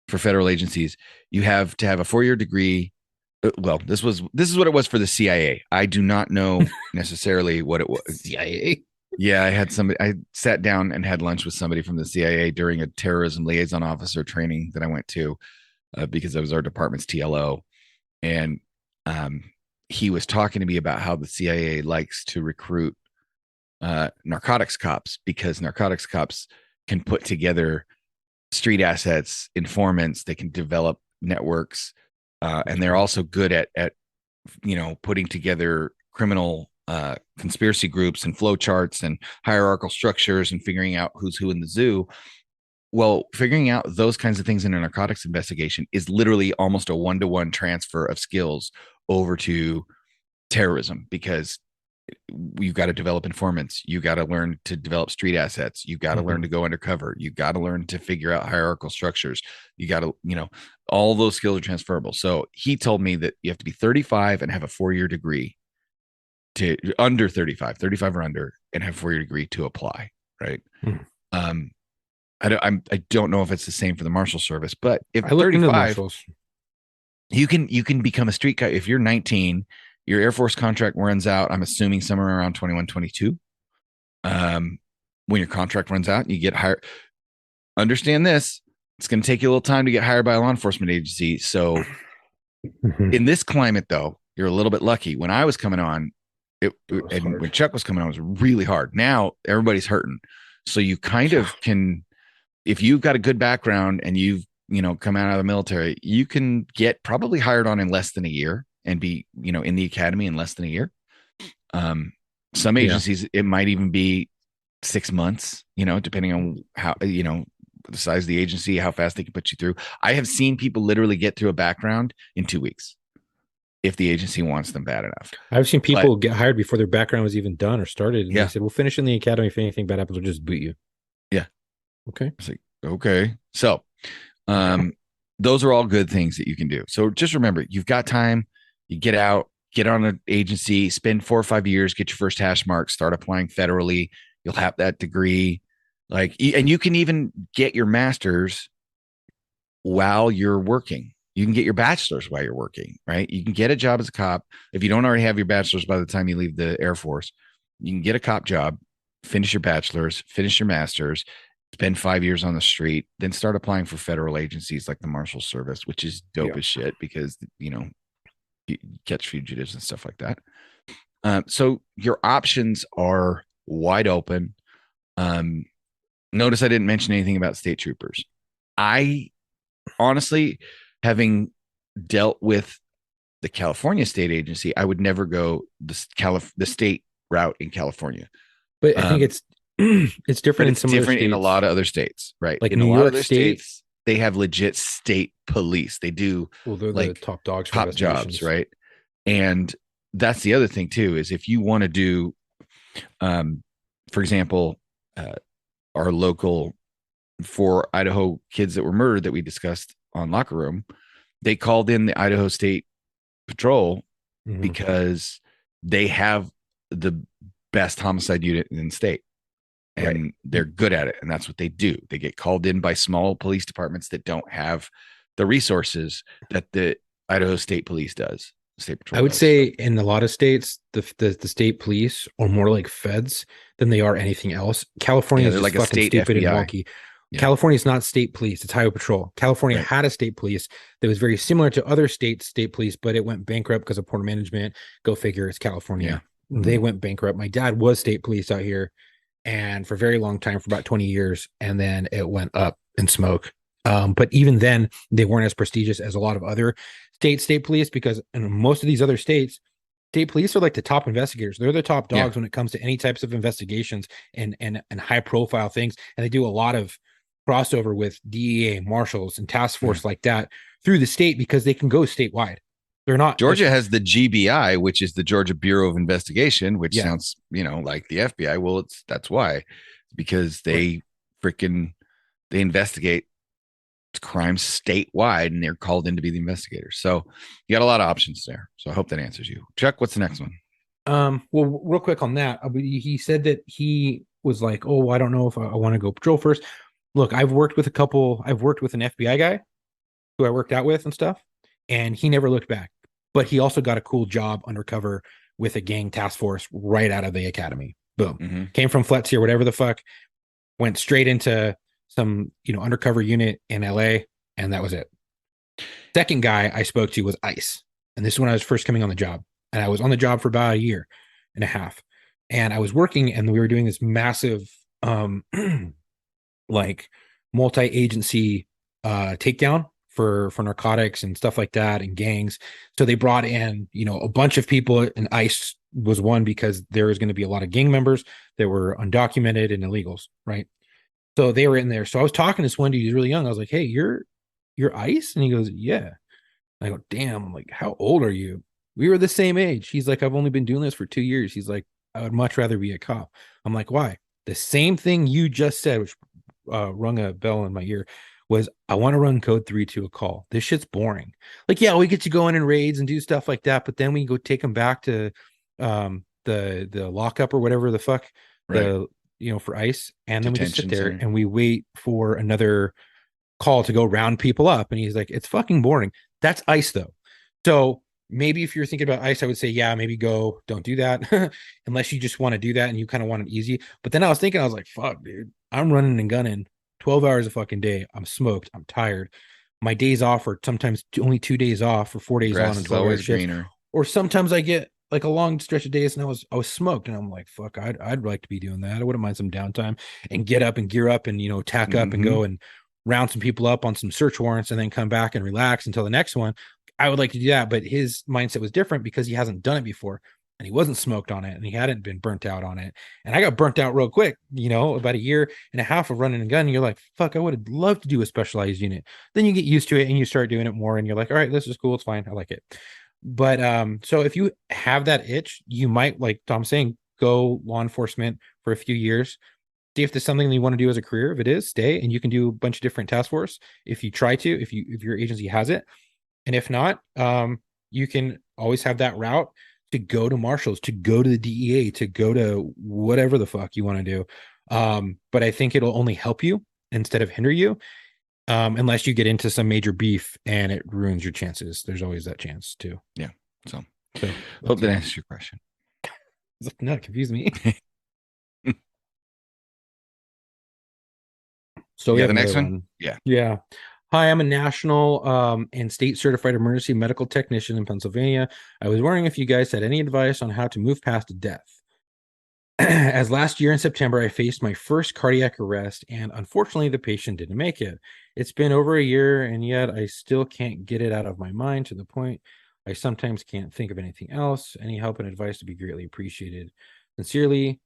[SPEAKER 4] for federal agencies, you have to have a 4-year degree. Well, this is what it was for the CIA. I do not know necessarily what it was.
[SPEAKER 5] CIA.
[SPEAKER 4] Yeah, I sat down and had lunch with somebody from the CIA during a terrorism liaison officer training that I went to because it was our department's TLO. And he was talking to me about how the CIA likes to recruit narcotics cops because narcotics cops can put together street assets, informants, they can develop networks, and they're also good at putting together criminal conspiracy groups and flow charts and hierarchical structures and figuring out who's who in the zoo. Well, figuring out those kinds of things in a narcotics investigation is literally almost a 1-to-1 transfer of skills over to terrorism because you got to develop informants. You got to learn to develop street assets. You got to learn to go undercover. You got to learn to figure out hierarchical structures. You got to, all those skills are transferable. So he told me that you have to be 35 and have a 4-year degree to under 35 or under and have a 4-year degree to apply. Right. I don't know if it's the same for the Marshal Service, but if
[SPEAKER 5] I looked into the
[SPEAKER 4] 35,
[SPEAKER 5] marshals.
[SPEAKER 4] you can become a street guy. If you're 19, your Air Force contract runs out, I'm assuming somewhere around 21, 22. When your contract runs out, you get hired. Understand this. It's going to take you a little time to get hired by a law enforcement agency. So in this climate, though, you're a little bit lucky. When I was coming on, when Chuck was coming on, it was really hard. Now everybody's hurting. So you kind of can, if you've got a good background and you've, come out of the military, you can get probably hired on in less than a year and be, in the academy in less than a year. Some agencies, it might even be 6 months, depending on how, the size of the agency, how fast they can put you through. I have seen people literally get through a background in 2 weeks if the agency wants them bad enough.
[SPEAKER 5] I've seen people get hired before their background was even done or started. And
[SPEAKER 4] Yeah.
[SPEAKER 5] they said, we'll finish in the academy. If anything bad happens, we'll just boot you.
[SPEAKER 4] Yeah.
[SPEAKER 5] Okay.
[SPEAKER 4] It's like, okay. So those are all good things that you can do. So just remember, you've got time. You get out, get on an agency, spend 4 or 5 years, get your first hash mark, start applying federally. You'll have that degree. And you can even get your master's while you're working. You can get your bachelor's while you're working, right? You can get a job as a cop. If you don't already have your bachelor's by the time you leave the Air Force, you can get a cop job, finish your bachelor's, finish your master's, spend 5 years on the street, then start applying for federal agencies like the Marshal Service, which is dope as shit because, you catch fugitives and stuff like that. So your options are wide open. Notice I didn't mention anything about state troopers. I honestly, having dealt with the California State Agency, I would never go the state route in California.
[SPEAKER 5] But I think it's different in some
[SPEAKER 4] different
[SPEAKER 5] other states.
[SPEAKER 4] in a lot of other states, right?
[SPEAKER 5] Like
[SPEAKER 4] in
[SPEAKER 5] New
[SPEAKER 4] a lot
[SPEAKER 5] York
[SPEAKER 4] of other
[SPEAKER 5] State,
[SPEAKER 4] states, they have legit state police. They do
[SPEAKER 5] well, they're
[SPEAKER 4] like
[SPEAKER 5] the top dogs for
[SPEAKER 4] top jobs,
[SPEAKER 5] investigations.
[SPEAKER 4] right? And that's the other thing too, is if you want to do, for example, our local 4 Idaho kids that were murdered that we discussed on Locker Room, they called in the Idaho State Patrol because they have the best homicide unit in the state and they're good at it. And that's what they do. They get called in by small police departments that don't have the resources that the Idaho State Police does. State Patrol
[SPEAKER 5] I would
[SPEAKER 4] does.
[SPEAKER 5] say in a lot of states, the state police are more like feds than they are anything else. California is
[SPEAKER 4] they're
[SPEAKER 5] just
[SPEAKER 4] like a
[SPEAKER 5] fucking
[SPEAKER 4] state
[SPEAKER 5] stupid
[SPEAKER 4] FBI.
[SPEAKER 5] and wonky.
[SPEAKER 4] Yeah.
[SPEAKER 5] California is not state police; it's highway patrol. California
[SPEAKER 4] Right.
[SPEAKER 5] had a state police that was very similar to other states' state police, but it went bankrupt because of poor management. Go figure. It's California. They went bankrupt. My dad was state police out here, and for a very long time, for about 20 years, and then it went up in smoke. But even then, they weren't as prestigious as a lot of other state police, because in most of these other states, state police are like the top investigators. They're the top dogs when it comes to any types of investigations and high profile things. And they do a lot of crossover with DEA, marshals, and task force like that through the state because they can go statewide. They're not.
[SPEAKER 4] Georgia has the GBI, which is the Georgia Bureau of Investigation, which sounds, like the FBI. Well, that's why, because they they investigate crimes statewide and they're called in to be the investigators. So you got a lot of options there. So I hope that answers you. Chuck, what's the next one?
[SPEAKER 5] Well, real quick on that, he said that he was like, oh, I don't know if I want to go patrol first. Look, I've worked with an FBI guy who I worked out with and stuff, and he never looked back. But he also got a cool job undercover with a gang task force right out of the academy. Boom. Came from FLETC or whatever the fuck, went straight into some, undercover unit in LA, and that was it. Second guy I spoke to was ICE. And this is when I was first coming on the job. And I was on the job for about a year and a half. And I was working, and we were doing this massive like multi-agency takedown for narcotics and stuff like that and gangs. So they brought in, a bunch of people, and ICE was one because there was going to be a lot of gang members that were undocumented and illegals, right? So they were in there. So I was talking to this one dude, he's really young. I was like, hey, you're ICE? And he goes, yeah. I go, damn. I'm like, how old are you? We were the same age. He's like, I've only been doing this for 2 years. He's like, I would much rather be a cop. I'm like, why? The same thing you just said, which rung a bell in my ear, was I want to run code 3 to a call. This shit's boring. Like, yeah, we get to go in raids and do stuff like that, but then we go take them back to the lockup or whatever the fuck, for ICE, and then we just sit there and we wait for another call to go round people up. And he's like, it's fucking boring. That's ICE though. So maybe if you're thinking about ICE, I would say, yeah, maybe don't do that unless you just want to do that and you kind of want it easy. But then I was thinking, I was like, fuck, dude, I'm running and gunning 12 hours a fucking day. I'm smoked. I'm tired. My days off are sometimes only 2 days off or 4 days on and 12 hours shift. Or sometimes I get like a long stretch of days and I was smoked, and I'm like, fuck, I'd like to be doing that. I wouldn't mind some downtime and get up and gear up and, tack up and go and round some people up on some search warrants and then come back and relax until the next one. I would like to do that, but his mindset was different because he hasn't done it before and he wasn't smoked on it and he hadn't been burnt out on it. And I got burnt out real quick, about a year and a half of running and gunning. You're like, fuck, I would have loved to do a specialized unit. Then you get used to it and you start doing it more and you're like, all right, this is cool. It's fine. I like it. But so if you have that itch, you might, like Tom's saying, go law enforcement for a few years. See if there's something that you want to do as a career. If it is, stay, and you can do a bunch of different task force if you try to, if your agency has it. And if not, you can always have that route to go to marshals, to go to the DEA, to go to whatever the fuck you want to do. But I think it'll only help you instead of hinder you. Unless you get into some major beef and it ruins your chances. There's always that chance too.
[SPEAKER 4] So
[SPEAKER 5] So
[SPEAKER 4] hope that answers your question.
[SPEAKER 5] no, confuse me. So we
[SPEAKER 4] Yeah,
[SPEAKER 5] have
[SPEAKER 4] the next
[SPEAKER 5] another
[SPEAKER 4] one. Yeah.
[SPEAKER 5] Yeah. Hi, I'm a national and state certified emergency medical technician in Pennsylvania. I was wondering if you guys had any advice on how to move past death. As last year in September, I faced my first cardiac arrest, and unfortunately, the patient didn't make it. It's been over a year, and yet I still can't get it out of my mind to the point I sometimes can't think of anything else. Any help and advice would be greatly appreciated. Sincerely,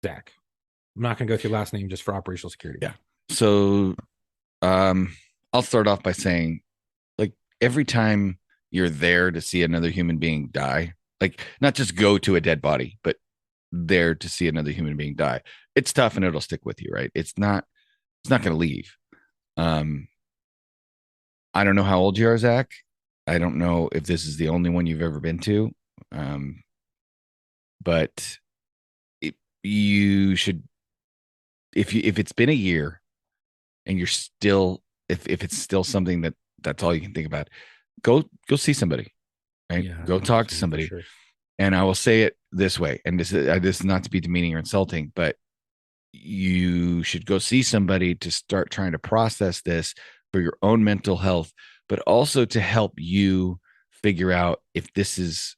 [SPEAKER 5] Zach. I'm not going to go with your last name just for operational security.
[SPEAKER 4] Yeah. So I'll start off by saying, like, every time you're there to see another human being die, like, not just go to a dead body, but there to see another human being die, it's tough and it'll stick with you, right? It's not going to leave. I don't know how old you are, Zach. I don't know if this is the only one you've ever been to. But you should, if it's been a year and you're still, if it's still something that's all you can think about, go see somebody, right?
[SPEAKER 5] Yeah,
[SPEAKER 4] Go talk to somebody.
[SPEAKER 5] Sure.
[SPEAKER 4] And I will say it this way, and this is not to be demeaning or insulting, but you should go see somebody to start trying to process this for your own mental health, but also to help you figure out if this is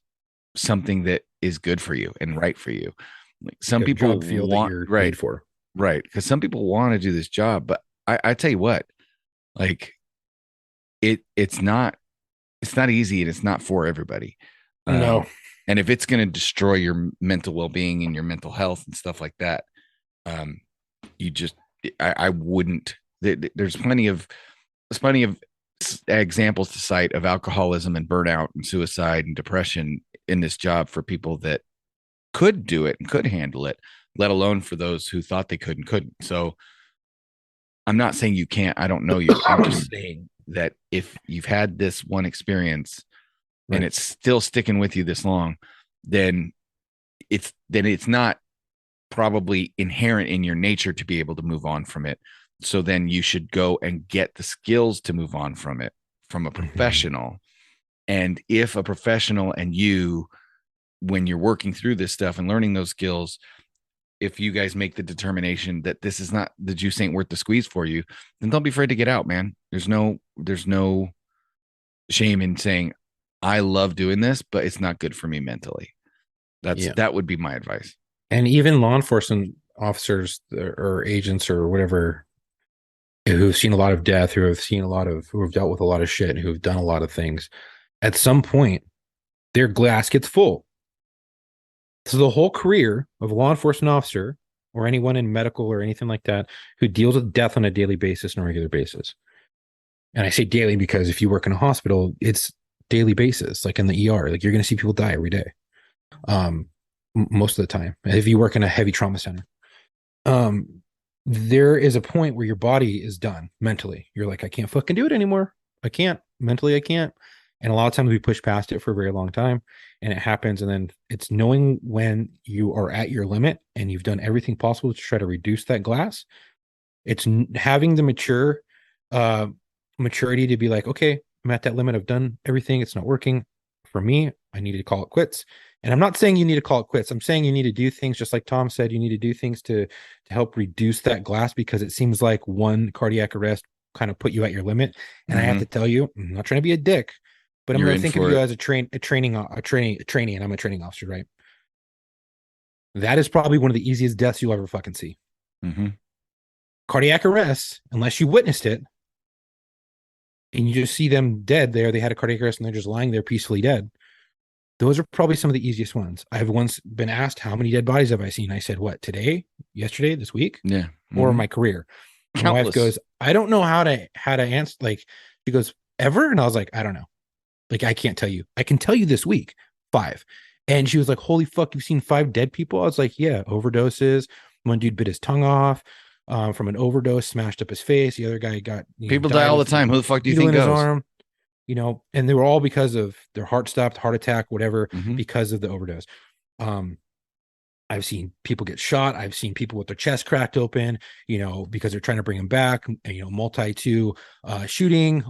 [SPEAKER 4] something that is good for you and right for you. Like, some people
[SPEAKER 5] feel
[SPEAKER 4] want,
[SPEAKER 5] that you're
[SPEAKER 4] right,
[SPEAKER 5] made for.
[SPEAKER 4] right, because some people want to do this job, but I tell you what, like, it's not easy, and it's not for everybody.
[SPEAKER 5] No.
[SPEAKER 4] And if it's going to destroy your mental well-being and your mental health and stuff like that, you just, I wouldn't. There's plenty of examples to cite of alcoholism and burnout and suicide and depression in this job for people that could do it and could handle it, let alone for those who thought they could and couldn't. So I'm not saying you can't. I don't know you. I'm just saying that if you've had this one experience, right, and it's still sticking with you this long, then it's not probably inherent in your nature to be able to move on from it. So then you should go and get the skills to move on from it from a professional. Mm-hmm. And if a professional and you, when you're working through this stuff and learning those skills, if you guys make the determination that this is not, the juice ain't worth the squeeze for you, then don't be afraid to get out, man. There's no shame in saying, I love doing this, but it's not good for me mentally. That would be my advice.
[SPEAKER 5] And even law enforcement officers or agents or whatever who've seen a lot of death, who have dealt with a lot of shit, who have done a lot of things, at some point, their glass gets full. So the whole career of a law enforcement officer or anyone in medical or anything like that who deals with death on a daily basis and a regular basis. And I say daily because if you work in a hospital, it's daily basis, like in the ER, like you're going to see people die every day. Most of the time, if you work in a heavy trauma center, there is a point where your body is done mentally. You're like, I can't fucking do it anymore. I can't mentally. I can't. And a lot of times we push past it for a very long time and it happens. And then it's knowing when you are at your limit and you've done everything possible to try to reduce that glass. It's having the maturity to be like, okay, I'm at that limit. I've done everything. It's not working for me. I need to call it quits. And I'm not saying you need to call it quits. I'm saying you need to do things just like Tom said. You need to do things to help reduce that glass, because it seems like one cardiac arrest kind of put you at your limit. And I have to tell you, I'm not trying to be a dick, but I'm going to think of you as a trainee, and I'm a training officer, right? That is probably one of the easiest deaths you'll ever fucking see.
[SPEAKER 4] Mm-hmm.
[SPEAKER 5] Cardiac arrest, unless you witnessed it, and you just see them dead there. They had a cardiac arrest and they're just lying there peacefully dead. Those are probably some of the easiest ones. I've once been asked, how many dead bodies have I seen? I said, what, today, yesterday, this week?
[SPEAKER 4] Yeah. Mm-hmm.
[SPEAKER 5] Or my career. My wife goes, I don't know how to answer. Like, she goes, ever? And I was like, I don't know. Like, I can't tell you. I can tell you this week, 5. And she was like, holy fuck, you've seen 5 dead people? I was like, yeah, overdoses. One dude bit his tongue off from an overdose, smashed up his face. The other guy got
[SPEAKER 4] people die all the time. Who the fuck do you think goes?
[SPEAKER 5] His arm, and they were all because of their heart stopped, heart attack, whatever, because of the overdose. I've seen people get shot. I've seen people with their chest cracked open, because they're trying to bring them back, multi-2 shooting,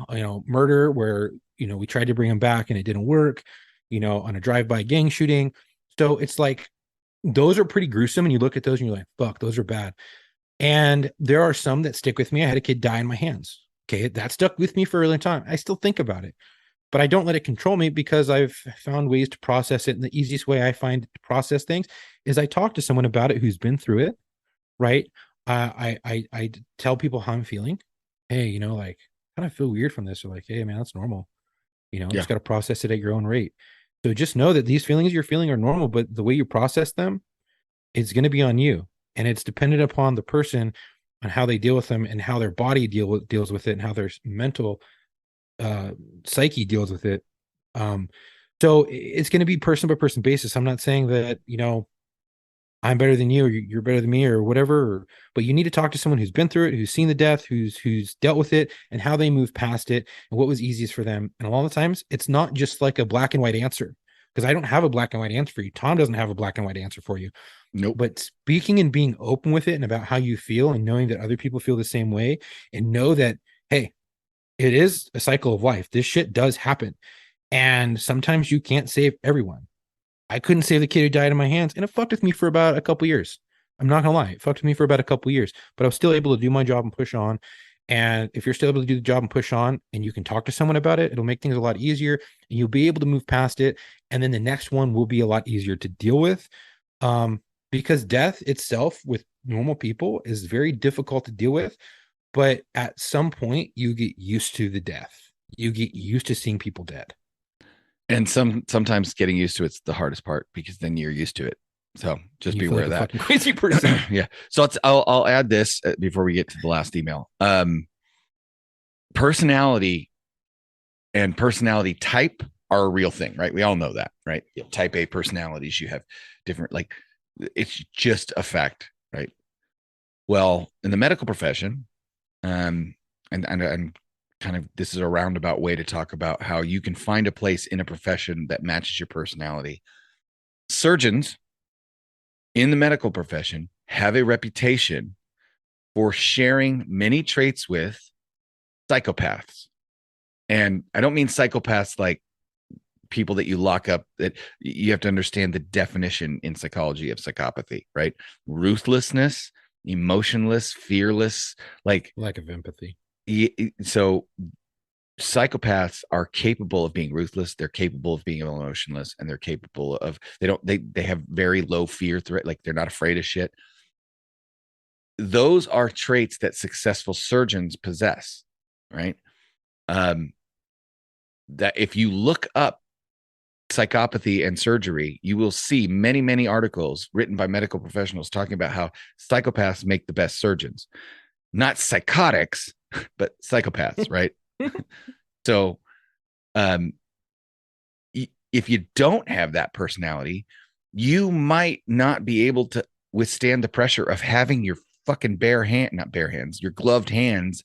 [SPEAKER 5] murder where, we tried to bring them back and it didn't work, on a drive-by gang shooting. So it's like, those are pretty gruesome. And you look at those and you're like, fuck, those are bad. And there are some that stick with me. I had a kid die in my hands. Okay. That stuck with me for a really long time. I still think about it, but I don't let it control me because I've found ways to process it. And the easiest way I find to process things is I talk to someone about it who's been through it. Right. I tell people how I'm feeling. Hey, like, kind of feel weird from this. Or like, hey, man, that's normal. You just got to process it at your own rate. So just know that these feelings you're feeling are normal, but the way you process them is going to be on you. And it's dependent upon the person and how they deal with them and how their body deals with it and how their mental psyche deals with it. So it's going to be person by person basis. I'm not saying that, I'm better than you or you're better than me or whatever, but you need to talk to someone who's been through it, who's seen the death, who's dealt with it and how they move past it and what was easiest for them. And a lot of times it's not just like a black and white answer, because I don't have a black and white answer for you. Tom doesn't have a black and white answer for you.
[SPEAKER 4] Nope.
[SPEAKER 5] But speaking and being open with it and about how you feel and knowing that other people feel the same way and know that, hey, it is a cycle of life. This shit does happen. And sometimes you can't save everyone. I couldn't save the kid who died in my hands, and it fucked with me for about a couple years. I'm not gonna lie, it fucked with me for about a couple years, but I was still able to do my job and push on. And if you're still able to do the job and push on, and you can talk to someone about it, it'll make things a lot easier, and you'll be able to move past it. And then the next one will be a lot easier to deal with, because death itself with normal people is very difficult to deal with. But at some point, you get used to the death. You get used to seeing people dead.
[SPEAKER 4] And sometimes getting used to it's the hardest part, because then you're used to it. So just be aware of that.
[SPEAKER 5] Crazy person.
[SPEAKER 4] Yeah. So I'll add this before we get to the last email. Personality and personality type are a real thing, right? We all know that, right? Type A personalities, you have different, like, it's just a fact, right? Well, in the medical profession, and kind of, this is a roundabout way to talk about how you can find a place in a profession that matches your personality. Surgeons in the medical profession have a reputation for sharing many traits with psychopaths. And I don't mean psychopaths like people that you lock up. That you have to understand the definition in psychology of psychopathy, right? Ruthlessness, emotionless, fearless, like
[SPEAKER 5] lack of empathy.
[SPEAKER 4] So psychopaths are capable of being ruthless. They're capable of being emotionless, and they're capable of, they have very low fear threat. Like, they're not afraid of shit. Those are traits that successful surgeons possess, right? That if you look up psychopathy and surgery, you will see many, many articles written by medical professionals talking about how psychopaths make the best surgeons, not psychotics, but psychopaths, right? So, if you don't have that personality, you might not be able to withstand the pressure of having your fucking your gloved hands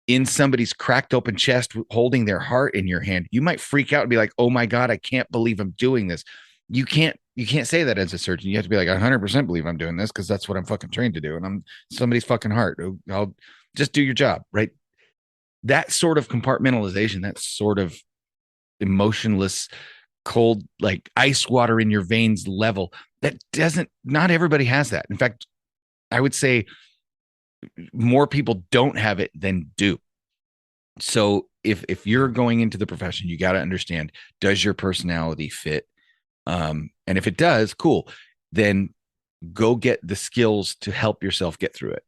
[SPEAKER 4] in somebody's cracked open chest, holding their heart in your hand. You might freak out and be like, oh my God, I can't believe I'm doing this. You can't say that as a surgeon. You have to be like, 100% believe I'm doing this, because that's what I'm fucking trained to do. And I'm somebody's fucking heart. I'll just do your job, right? That sort of compartmentalization, that sort of emotionless, cold, like ice water in your veins level, not everybody has that. In fact, I would say more people don't have it than do. So if you're going into the profession, you got to understand, does your personality fit? And if it does, cool. Then go get the skills to help yourself get through it.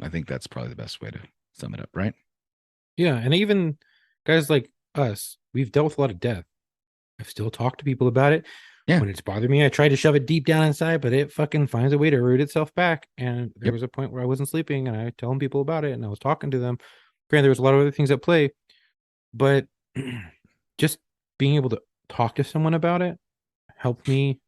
[SPEAKER 4] I think that's probably the best way to sum it up, right?
[SPEAKER 5] Yeah. And even guys like us, we've dealt with a lot of death. I've still talked to people about it.
[SPEAKER 4] Yeah.
[SPEAKER 5] When it's bothered me, I try to shove it deep down inside, but it fucking finds a way to root itself back. And there was a point where I wasn't sleeping and I was telling people about it and I was talking to them. Granted, there was a lot of other things at play, but just being able to talk to someone about it helped me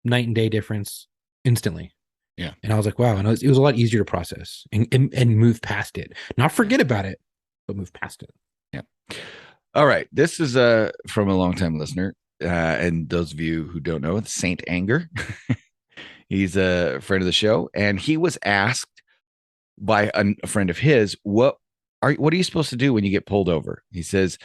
[SPEAKER 5] night and day difference instantly.
[SPEAKER 4] Yeah.
[SPEAKER 5] And I was like, wow. And it was a lot easier to process and move past it. Not forget about it, but move past it.
[SPEAKER 4] Yeah. All right. This is from a longtime listener. and those of you who don't know, it's Saint Anger. He's a friend of the show, and he was asked by a friend of his, what are you supposed to do when you get pulled over? He says,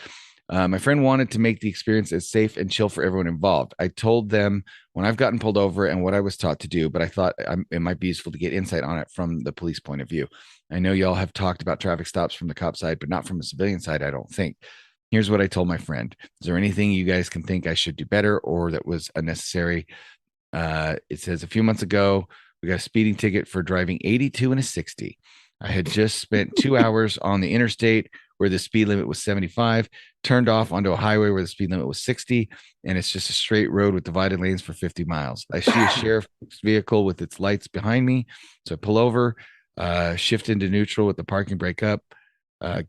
[SPEAKER 4] my friend wanted to make the experience as safe and chill for everyone involved. I told them when I've gotten pulled over and what I was taught to do, but I thought it might be useful to get insight on it from the police point of view. I know y'all have talked about traffic stops from the cop side, but not from a civilian side, I don't think. Here's what I told my friend. Is there anything you guys can think I should do better or that was unnecessary? It says a few months ago, we got a speeding ticket for driving 82 and a 60. I had just spent 2 hours on the interstate where the speed limit was 75, turned off onto a highway where the speed limit was 60, and it's just a straight road with divided lanes for 50 miles. I see a sheriff's vehicle with its lights behind me. So I pull over, shift into neutral with the parking brake up,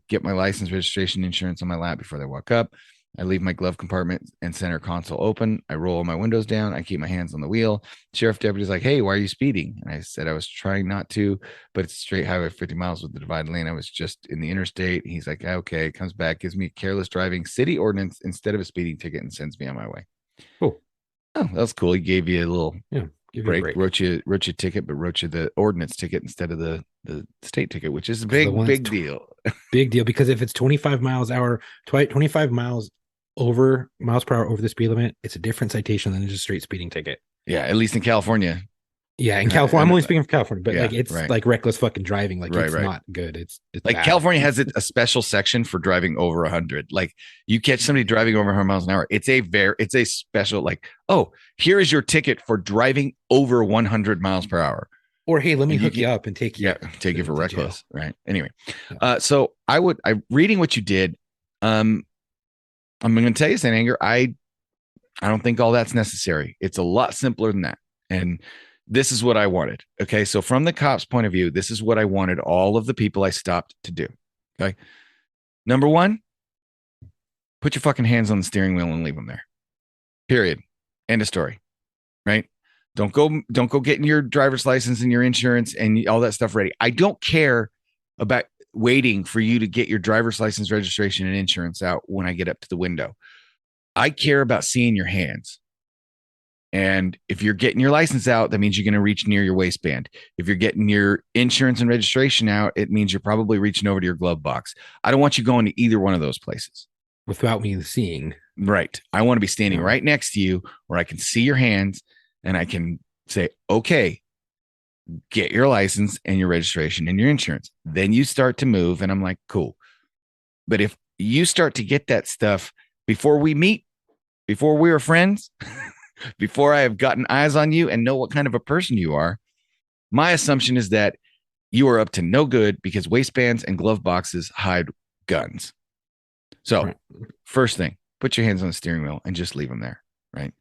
[SPEAKER 4] get my license, registration, insurance on my lap before they walk up. I leave my glove compartment and center console open. I roll my windows down. I keep my hands on the wheel. Sheriff deputy's like, hey, why are you speeding? And I said I was trying not to, but it's a straight highway, 50 miles with the divided lane. I was just in the interstate. He's like, okay, comes back, gives me a careless driving city ordinance instead of a speeding ticket and sends me on my way.
[SPEAKER 5] Cool.
[SPEAKER 4] Oh, that's cool. He gave you a little break.
[SPEAKER 5] break.
[SPEAKER 4] Wrote you a ticket, but wrote you the ordinance ticket instead of the state ticket, which is a big deal.
[SPEAKER 5] Big deal, because if it's 25 miles hour, 25 miles per hour over the speed limit, it's a different citation than just a straight speeding ticket.
[SPEAKER 4] Yeah, at least in California.
[SPEAKER 5] Yeah, in California, I'm only speaking for California, but
[SPEAKER 4] yeah,
[SPEAKER 5] like it's
[SPEAKER 4] right.
[SPEAKER 5] like reckless fucking driving. Like it's
[SPEAKER 4] Right.
[SPEAKER 5] not good. It's
[SPEAKER 4] like
[SPEAKER 5] bad.
[SPEAKER 4] California has a special section for driving over 100. Like you catch somebody driving over 100 miles an hour, it's a special, like, oh, here is your ticket for driving over 100 miles per hour.
[SPEAKER 5] Or hey, let me hook you up and take you.
[SPEAKER 4] Yeah, take you for reckless, right? Anyway,
[SPEAKER 5] Yeah.
[SPEAKER 4] so I reading what you did. I'm going to tell you, Saint Anger, I don't think all that's necessary. It's a lot simpler than that. And this is what I wanted. Okay. So from the cop's point of view, this is what I wanted all of the people I stopped to do. Okay. Number one, put your fucking hands on the steering wheel and leave them there. Period. End of story. Right. Don't go getting your driver's license and your insurance and all that stuff ready. I don't care about waiting for you to get your driver's license, registration, and insurance out when I get up to the window. I care about seeing your hands. And if you're getting your license out, that means you're going to reach near your waistband. If you're getting your insurance and registration out, it means you're probably reaching over to your glove box. I don't want you going to either one of those places
[SPEAKER 5] without me seeing.
[SPEAKER 4] Right. I want to be standing right next to you where I can see your hands and I can say, okay, get your license and your registration and your insurance. Then you start to move. And I'm like, cool. But if you start to get that stuff before we meet, before we were friends, before I have gotten eyes on you and know what kind of a person you are, my assumption is that you are up to no good because waistbands and glove boxes hide guns. So first thing, put your hands on the steering wheel and just leave them there. Right.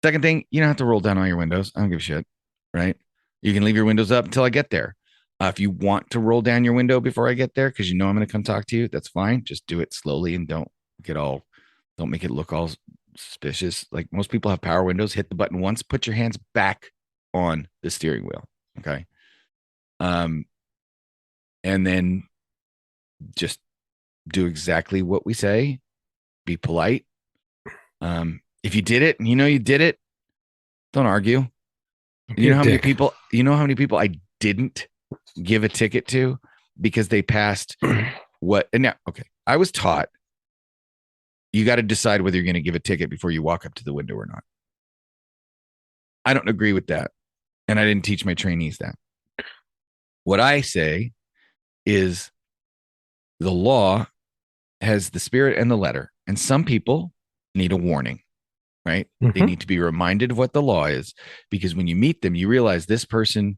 [SPEAKER 4] Second thing, you don't have to roll down all your windows. I don't give a shit. Right. You can leave your windows up until I get there. If you want to roll down your window before I get there, because you know I'm going to come talk to you, that's fine. Just do it slowly and don't make it look all suspicious. Like most people have power windows. Hit the button once, put your hands back on the steering wheel. Okay. And then just do exactly what we say. Be polite. If you did it and you know you did it, don't argue. You know how many people I didn't give a ticket to because they passed what? And now, okay, I was taught you got to decide whether you're going to give a ticket before you walk up to the window or not. I don't agree with that. And I didn't teach my trainees that. What I say is the law has the spirit and the letter, and some people need a warning, right? Mm-hmm. They need to be reminded of what the law is, because when you meet them, you realize this person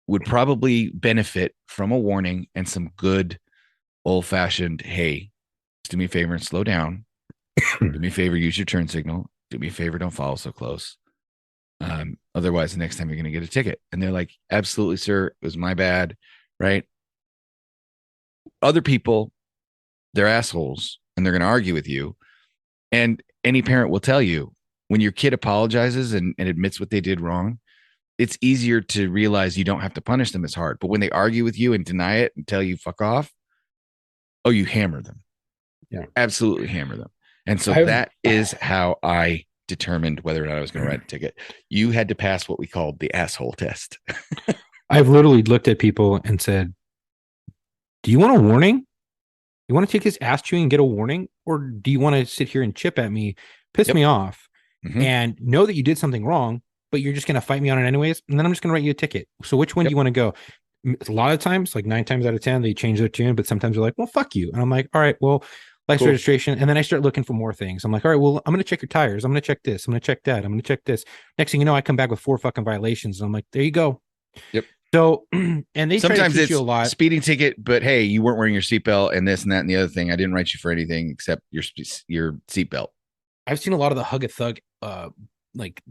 [SPEAKER 4] would probably benefit from a warning and some good old-fashioned, hey, just do me a favor and slow down. Do me a favor, use your turn signal. Do me a favor, don't follow so close. Otherwise, the next time you're going to get a ticket. And they're like, absolutely, sir. It was my bad, right? Other people, they're assholes, and they're going to argue with you. And any parent will tell you, when your kid apologizes and admits what they did wrong, it's easier to realize you don't have to punish them as hard. But when they argue with you and deny it and tell you fuck off, oh, you hammer them.
[SPEAKER 5] Yeah,
[SPEAKER 4] absolutely hammer them. And so
[SPEAKER 5] I've-
[SPEAKER 4] that is how I determined whether or not I was going to write a ticket. You had to pass what we called the asshole test.
[SPEAKER 5] I've literally looked at people and said, "Do you want a warning? You want to take his ass chewing and get a warning, or do you want to sit here and chip at me, piss
[SPEAKER 4] Yep.
[SPEAKER 5] me off,
[SPEAKER 4] Mhm.
[SPEAKER 5] and know that you did something wrong, but you're just going to fight me on it anyways, and then I'm just going to write you a ticket? So which one do
[SPEAKER 4] Yep.
[SPEAKER 5] you want to go?" A lot of times, like 9 times out of 10, they change their tune, but sometimes they're like, "Well, fuck you," and I'm like, "All right, well." License
[SPEAKER 4] Cool.
[SPEAKER 5] registration, and then I start looking for more things. I'm like, all right, well, I'm going to check your tires. I'm going to check this. I'm going to check that. I'm going to check this. Next thing you know, I come back with 4 fucking violations. And I'm like, there you go.
[SPEAKER 4] Yep.
[SPEAKER 5] So, and they try to
[SPEAKER 4] Sometimes
[SPEAKER 5] teach
[SPEAKER 4] it's
[SPEAKER 5] you a lot.
[SPEAKER 4] speeding ticket, but hey, you weren't wearing your seatbelt and this and that and the other thing. I didn't write you for anything except your seatbelt.
[SPEAKER 5] I've seen a lot of the hug a thug, like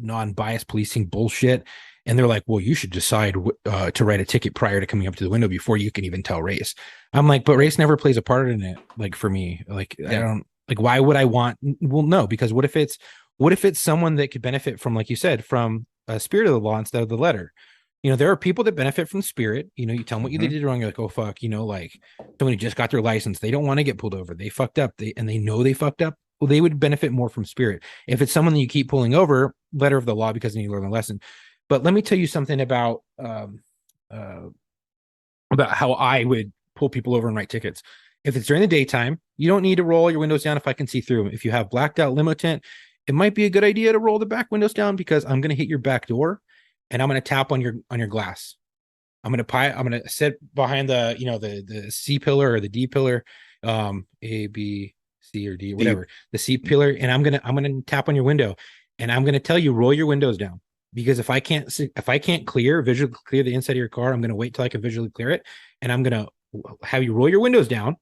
[SPEAKER 5] non-biased policing bullshit, and they're like, well, you should decide to write a ticket prior to coming up to the window before you can even tell race. I'm like, but race never plays a part in it. Like for me, like I
[SPEAKER 4] Yeah.
[SPEAKER 5] don't like, why would I want? Well, no, because what if it's someone that could benefit from, like you said, from a spirit of the law instead of the letter? You know, there are people that benefit from spirit. You know, you tell them what
[SPEAKER 4] Mhm.
[SPEAKER 5] they did wrong, you're like, oh fuck, you know, like someone who just got their license, they don't want to get pulled over, they fucked up, they know they fucked up. Well, they would benefit more from spirit. If it's someone that you keep pulling over, letter of the law, because then you learn a lesson. But let me tell you something about how I would pull people over and write tickets. If it's during the daytime, you don't need to roll your windows down if I can see through them. If you have blacked out limo tent, it might be a good idea to roll the back windows down, because I'm going to hit your back door and I'm going to tap on your glass. I'm going to sit behind the, you know, the C pillar or the D pillar, A, B, C, or D, whatever, the C pillar, and I'm gonna tap on your window, and I'm gonna tell you, roll your windows down, because if I can't visually clear the inside of your car, I'm gonna wait till I can visually clear it, and I'm gonna have you roll your windows down,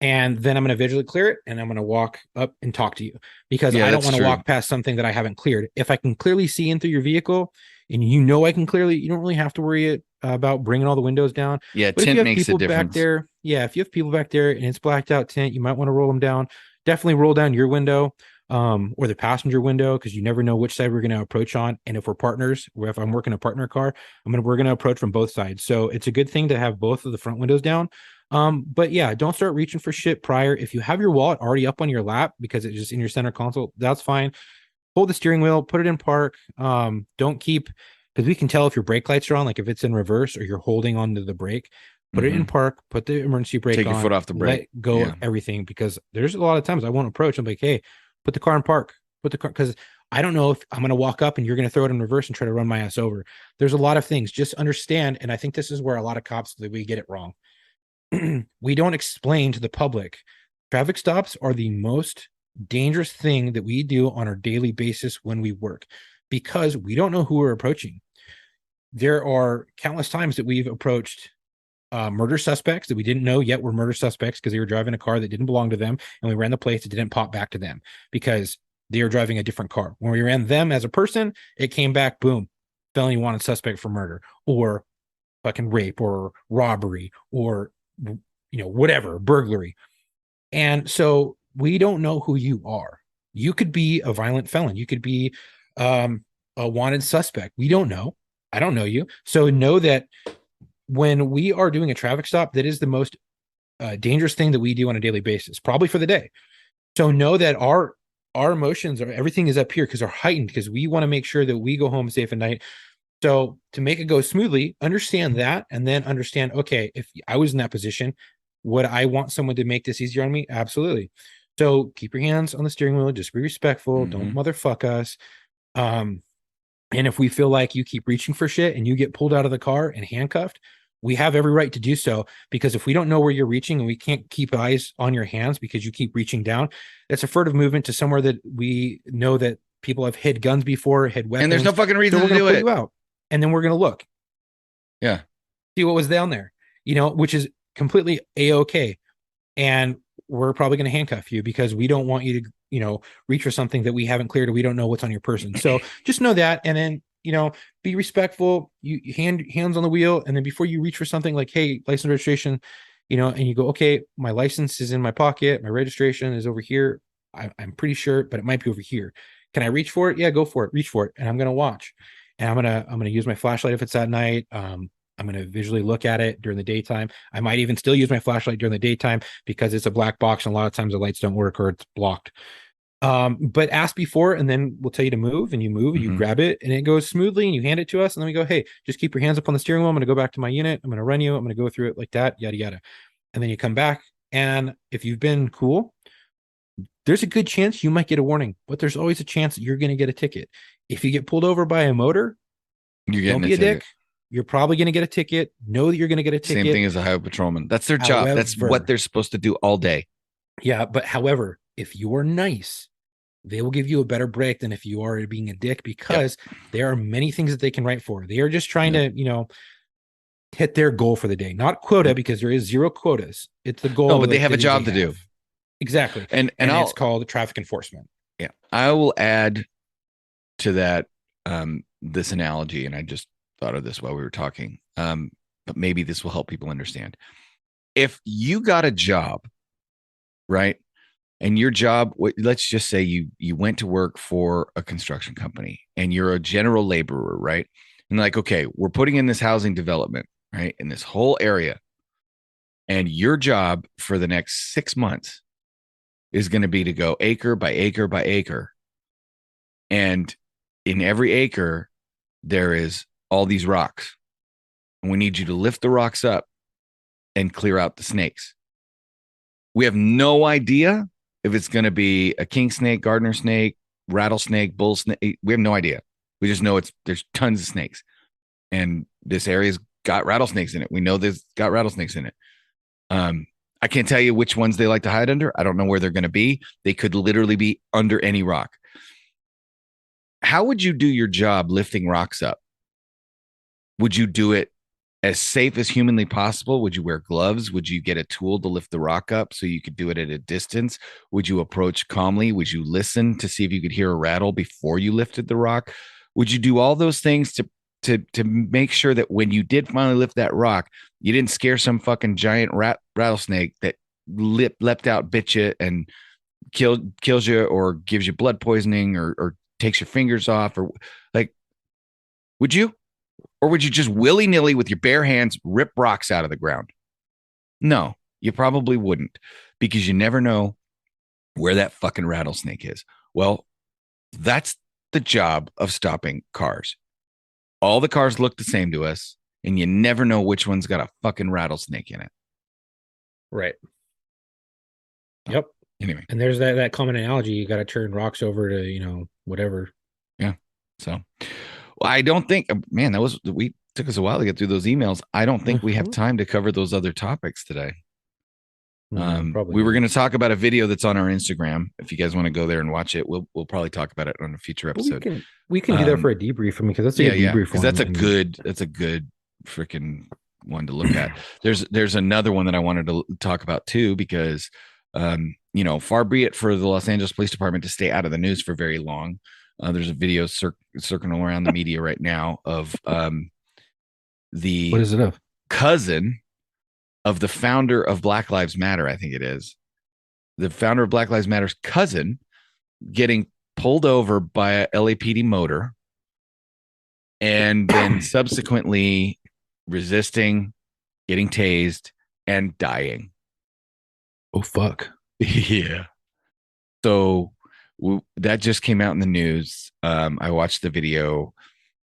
[SPEAKER 5] and then I'm gonna visually clear it, and I'm gonna walk up and talk to you, because
[SPEAKER 4] Yeah,
[SPEAKER 5] I don't
[SPEAKER 4] that's
[SPEAKER 5] want to
[SPEAKER 4] true.
[SPEAKER 5] walk past something that I haven't cleared. If I can clearly see in through your vehicle, and you know I can clearly, you don't really have to worry about bringing all the windows down.
[SPEAKER 4] Yeah,
[SPEAKER 5] But if you
[SPEAKER 4] tint
[SPEAKER 5] have
[SPEAKER 4] makes a
[SPEAKER 5] people back
[SPEAKER 4] difference.
[SPEAKER 5] there, if you have people back there and it's blacked out tint, you might want to roll them down. Definitely roll down your window, or the passenger window, because you never know which side we're going to approach on. And if we're partners, or if I'm working a partner car, we're going to approach from both sides. So it's a good thing to have both of the front windows down. But yeah, don't start reaching for shit prior. If you have your wallet already up on your lap because it's just in your center console, that's fine. Hold the steering wheel, put it in park. Don't keep, because we can tell if your brake lights are on, like if it's in reverse or you're holding onto the brake. Put it in park, put the emergency brake
[SPEAKER 4] Take
[SPEAKER 5] on,
[SPEAKER 4] your foot off the brake.
[SPEAKER 5] let go of everything, because there's a lot of times I won't approach. I'm like, hey, put the car in park, put the car, because I don't know if I'm going to walk up and you're going to throw it in reverse and try to run my ass over. There's a lot of things. Just understand. And I think this is where a lot of cops, we get it wrong. We don't explain to the public. Traffic stops are the most dangerous thing that we do on our daily basis when we work, because we don't know who we're approaching. There are countless times that we've approached murder suspects that we didn't know yet were murder suspects, because they were driving a car that didn't belong to them, and we ran the plates, it didn't pop back to them because they were driving a different car. When we ran them as a person, it came back, boom, felony wanted suspect for murder, or fucking rape, or robbery, or whatever, burglary. And so we don't know who you are. You could be a violent felon, you could be a wanted suspect. We don't know. I don't know you. So know that when we are doing a traffic stop, that is the most dangerous thing that we do on a daily basis, probably for the day. So know that our emotions, or everything is up here, because they're heightened, because we want to make sure that we go home safe at night. So to make it go smoothly, understand that, and then understand, okay, if I was in that position, would I want someone to make this easier on me? Absolutely. So keep your hands on the steering wheel, just be respectful, don't motherfuck us. And if we feel like you keep reaching for shit and you get pulled out of the car and handcuffed, we have every right to do so, because if we don't know where you're reaching and we can't keep eyes on your hands because you keep reaching down, that's a furtive movement to somewhere that we know that people have hid guns before, hid weapons.
[SPEAKER 4] And there's no fucking reason
[SPEAKER 5] so
[SPEAKER 4] to do
[SPEAKER 5] pull
[SPEAKER 4] it.
[SPEAKER 5] You out, and then we're going to look.
[SPEAKER 4] Yeah.
[SPEAKER 5] See what was down there, which is completely A-okay. And we're probably going to handcuff you because we don't want you to, reach for something that we haven't cleared, or we don't know what's on your person. So just know that. And then, be respectful, you hands on the wheel. And then before you reach for something like, hey, license registration, and you go, okay, my license is in my pocket, my registration is over here. I'm pretty sure, but it might be over here. Can I reach for it? Yeah, go for it. Reach for it. And I'm going to watch, and I'm going to use my flashlight if it's at night. I'm I'm going to visually look at it during the daytime. I might even still use my flashlight during the daytime because it's a black box and a lot of times the lights don't work or it's blocked. But ask before, and then we'll tell you to move, and you move, and you grab it, and it goes smoothly, and you hand it to us, and then we go, hey, just keep your hands up on the steering wheel. I'm going to go back to my unit. I'm going to run you. I'm going to go through it like that, yada yada. And then you come back, and if you've been cool, there's a good chance you might get a warning, but there's always a chance that you're going to get a ticket. If you get pulled over by a motor, don't be a dick. You're probably going to get a ticket. Know that you're going to get a ticket.
[SPEAKER 4] Same thing as a highway patrolman. That's their job. That's what they're supposed to do all day.
[SPEAKER 5] Yeah, but however, if you are nice, they will give you a better break than if you are being a dick, because there are many things that they can write for. They are just trying to, hit their goal for the day, not quota, because there is 0 quotas. It's the goal.
[SPEAKER 4] No, but they have a job to do.
[SPEAKER 5] Exactly. And it's called traffic enforcement.
[SPEAKER 4] Yeah. I will add to that this analogy, and I just thought of this while we were talking. But maybe this will help people understand. If you got a job, right? And your job, let's just say you went to work for a construction company and you're a general laborer, right? And like, okay, we're putting in this housing development, right? In this whole area. And your job for the next 6 months is going to be to go acre by acre by acre. And in every acre, there is all these rocks. And we need you to lift the rocks up and clear out the snakes. We have no idea if it's going to be a king snake, gardener snake, rattlesnake, bull snake. We have no idea. We just know there's tons of snakes. And this area's got rattlesnakes in it. We know there's got rattlesnakes in it. I can't tell you which ones they like to hide under. I don't know where they're going to be. They could literally be under any rock. How would you do your job lifting rocks up? Would you do it as safe as humanly possible? Would you wear gloves? Would you get a tool to lift the rock up so you could do it at a distance? Would you approach calmly? Would you listen to see if you could hear a rattle before you lifted the rock? Would you do all those things to make sure that when you did finally lift that rock, you didn't scare some fucking giant rattlesnake that leapt out, bit you, and kills you, or gives you blood poisoning, or takes your fingers off, or like, would you? Or would you just willy-nilly with your bare hands rip rocks out of the ground? No, you probably wouldn't, because you never know where that fucking rattlesnake is. Well, that's the job of stopping cars. All the cars look the same to us, and you never know which one's got a fucking rattlesnake in it.
[SPEAKER 5] Right. Yep.
[SPEAKER 4] Anyway.
[SPEAKER 5] And there's that common analogy. You got to turn rocks over to, whatever.
[SPEAKER 4] Yeah. So, well, I don't think, man, we took us a while to get through those emails. I don't think we have time to cover those other topics today. We were going to talk about a video that's on our Instagram. If you guys want to go there and watch it, we'll probably talk about it on a future episode.
[SPEAKER 5] We can do that for a debrief, because that's a good debrief.
[SPEAKER 4] Because that's a good freaking one to look at. There's another one that I wanted to talk about too, because far be it for the Los Angeles Police Department to stay out of the news for very long. There's a video circling around the media right now of the
[SPEAKER 5] what is it of?
[SPEAKER 4] Cousin of the founder of Black Lives Matter. I think it is the founder of Black Lives Matter's cousin getting pulled over by a LAPD motor, and then subsequently resisting, getting tased, and dying.
[SPEAKER 5] Oh, fuck.
[SPEAKER 4] Yeah. So that just came out in the news. I watched the video.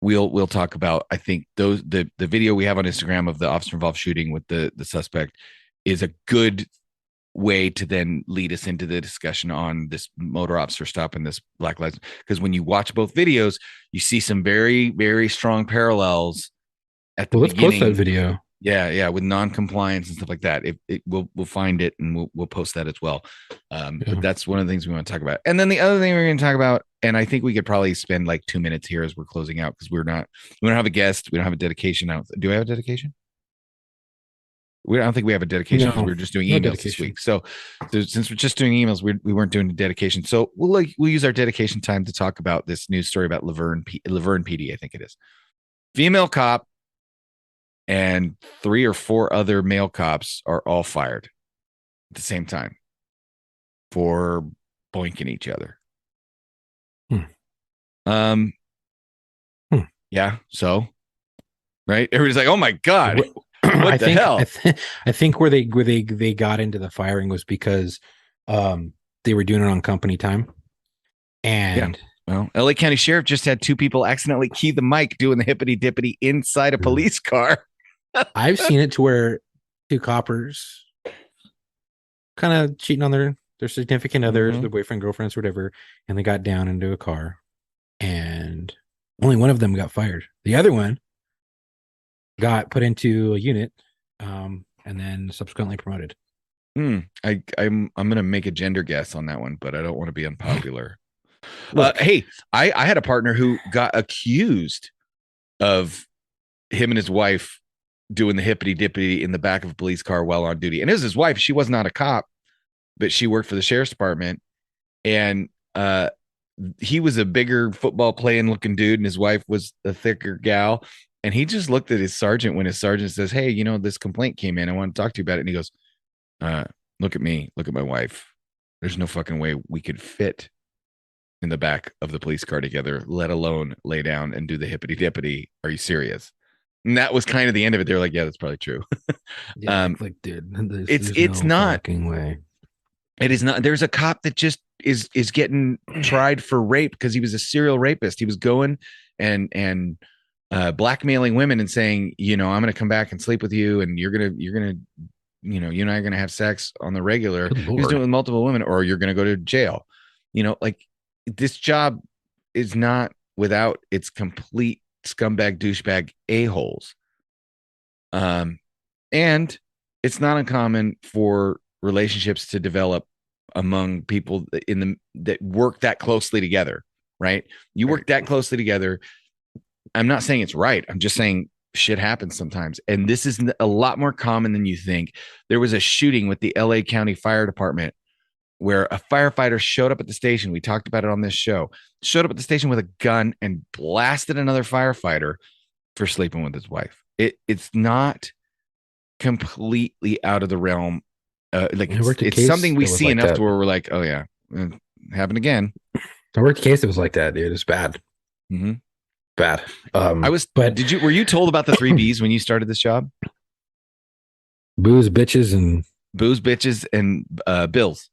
[SPEAKER 4] We'll talk about, I think the video we have on Instagram of the officer involved shooting with the suspect is a good way to then lead us into the discussion on this motor officer stop and this Black Lives. Because when you watch both videos, you see some very, very strong parallels at the beginning.
[SPEAKER 5] Let's post that video.
[SPEAKER 4] Yeah, with non-compliance and stuff like that. We'll find it, and we'll post that as well. But that's one of the things we want to talk about. And then the other thing we're going to talk about, and I think we could probably spend like 2 minutes here as we're closing out, because we don't have a guest, we don't have a dedication. Do I have a dedication? I don't think we have a dedication, because we're just doing emails this week. So since we're just doing emails, we weren't doing a dedication. So we'll use our dedication time to talk about this news story about Laverne PD, I think it is. Female cop and 3 or 4 other male cops are all fired at the same time for boinking each other. Yeah. So right? Everybody's like, "Oh my god,
[SPEAKER 5] I
[SPEAKER 4] the
[SPEAKER 5] think
[SPEAKER 4] hell?"
[SPEAKER 5] I think where they got into the firing was because they were doing it on company time. And
[SPEAKER 4] well, LA County Sheriff just had 2 people accidentally key the mic doing the hippity dippity inside a police car.
[SPEAKER 5] I've seen it to where 2 coppers kind of cheating on their significant others, their boyfriend, girlfriends, whatever, and they got down into a car, and only one of them got fired. The other one got put into a unit, and then subsequently promoted.
[SPEAKER 4] I'm gonna make a gender guess on that one, but I don't want to be unpopular.
[SPEAKER 5] Look,
[SPEAKER 4] Hey, I had a partner who got accused of him and his wife doing the hippity dippity in the back of a police car while on duty, and it was his wife. She was not a cop, but she worked for the sheriff's department, and he was a bigger football playing looking dude, and his wife was a thicker gal. And he just looked at his sergeant when his sergeant says, "Hey, you know, this complaint came in. I want to talk to you about it." And he goes, "Look at me. Look at my wife. There's no fucking way we could fit in the back of the police car together, let alone lay down and do the hippity dippity. Are you serious?" And that was kind of the end of it. They're like, "Yeah, that's probably true."
[SPEAKER 5] yeah, like, dude,
[SPEAKER 4] it's
[SPEAKER 5] no
[SPEAKER 4] not
[SPEAKER 5] fucking way.
[SPEAKER 4] It is not. There's a cop that just is getting tried for rape because he was a serial rapist. He was going and blackmailing women and saying, you know, "I'm going to come back and sleep with you, and you're gonna, you know, you and I are going to have sex on the regular." He was doing it with multiple women, or you're going to go to jail. You know, like, this job is not without its complete scumbag, douchebag a-holes. And it's not uncommon for relationships to develop among people that work that closely together, right? You work that closely together. I'm not saying it's right. I'm just saying shit happens sometimes. And this is a lot more common than you think. There was a shooting with the LA County Fire Department where a firefighter showed up at the station. We talked about it on this show. Showed up at the station with a gun and blasted another firefighter for sleeping with his wife. It's not completely out of the realm. Like, it's something we see enough to where we're like, "Oh yeah, it happened again."
[SPEAKER 5] I worked a case that was like that, dude. It's bad.
[SPEAKER 4] Mm-hmm.
[SPEAKER 5] Bad.
[SPEAKER 4] But were you told about the 3 B's when you started this job?
[SPEAKER 5] Booze, bitches, and
[SPEAKER 4] bills.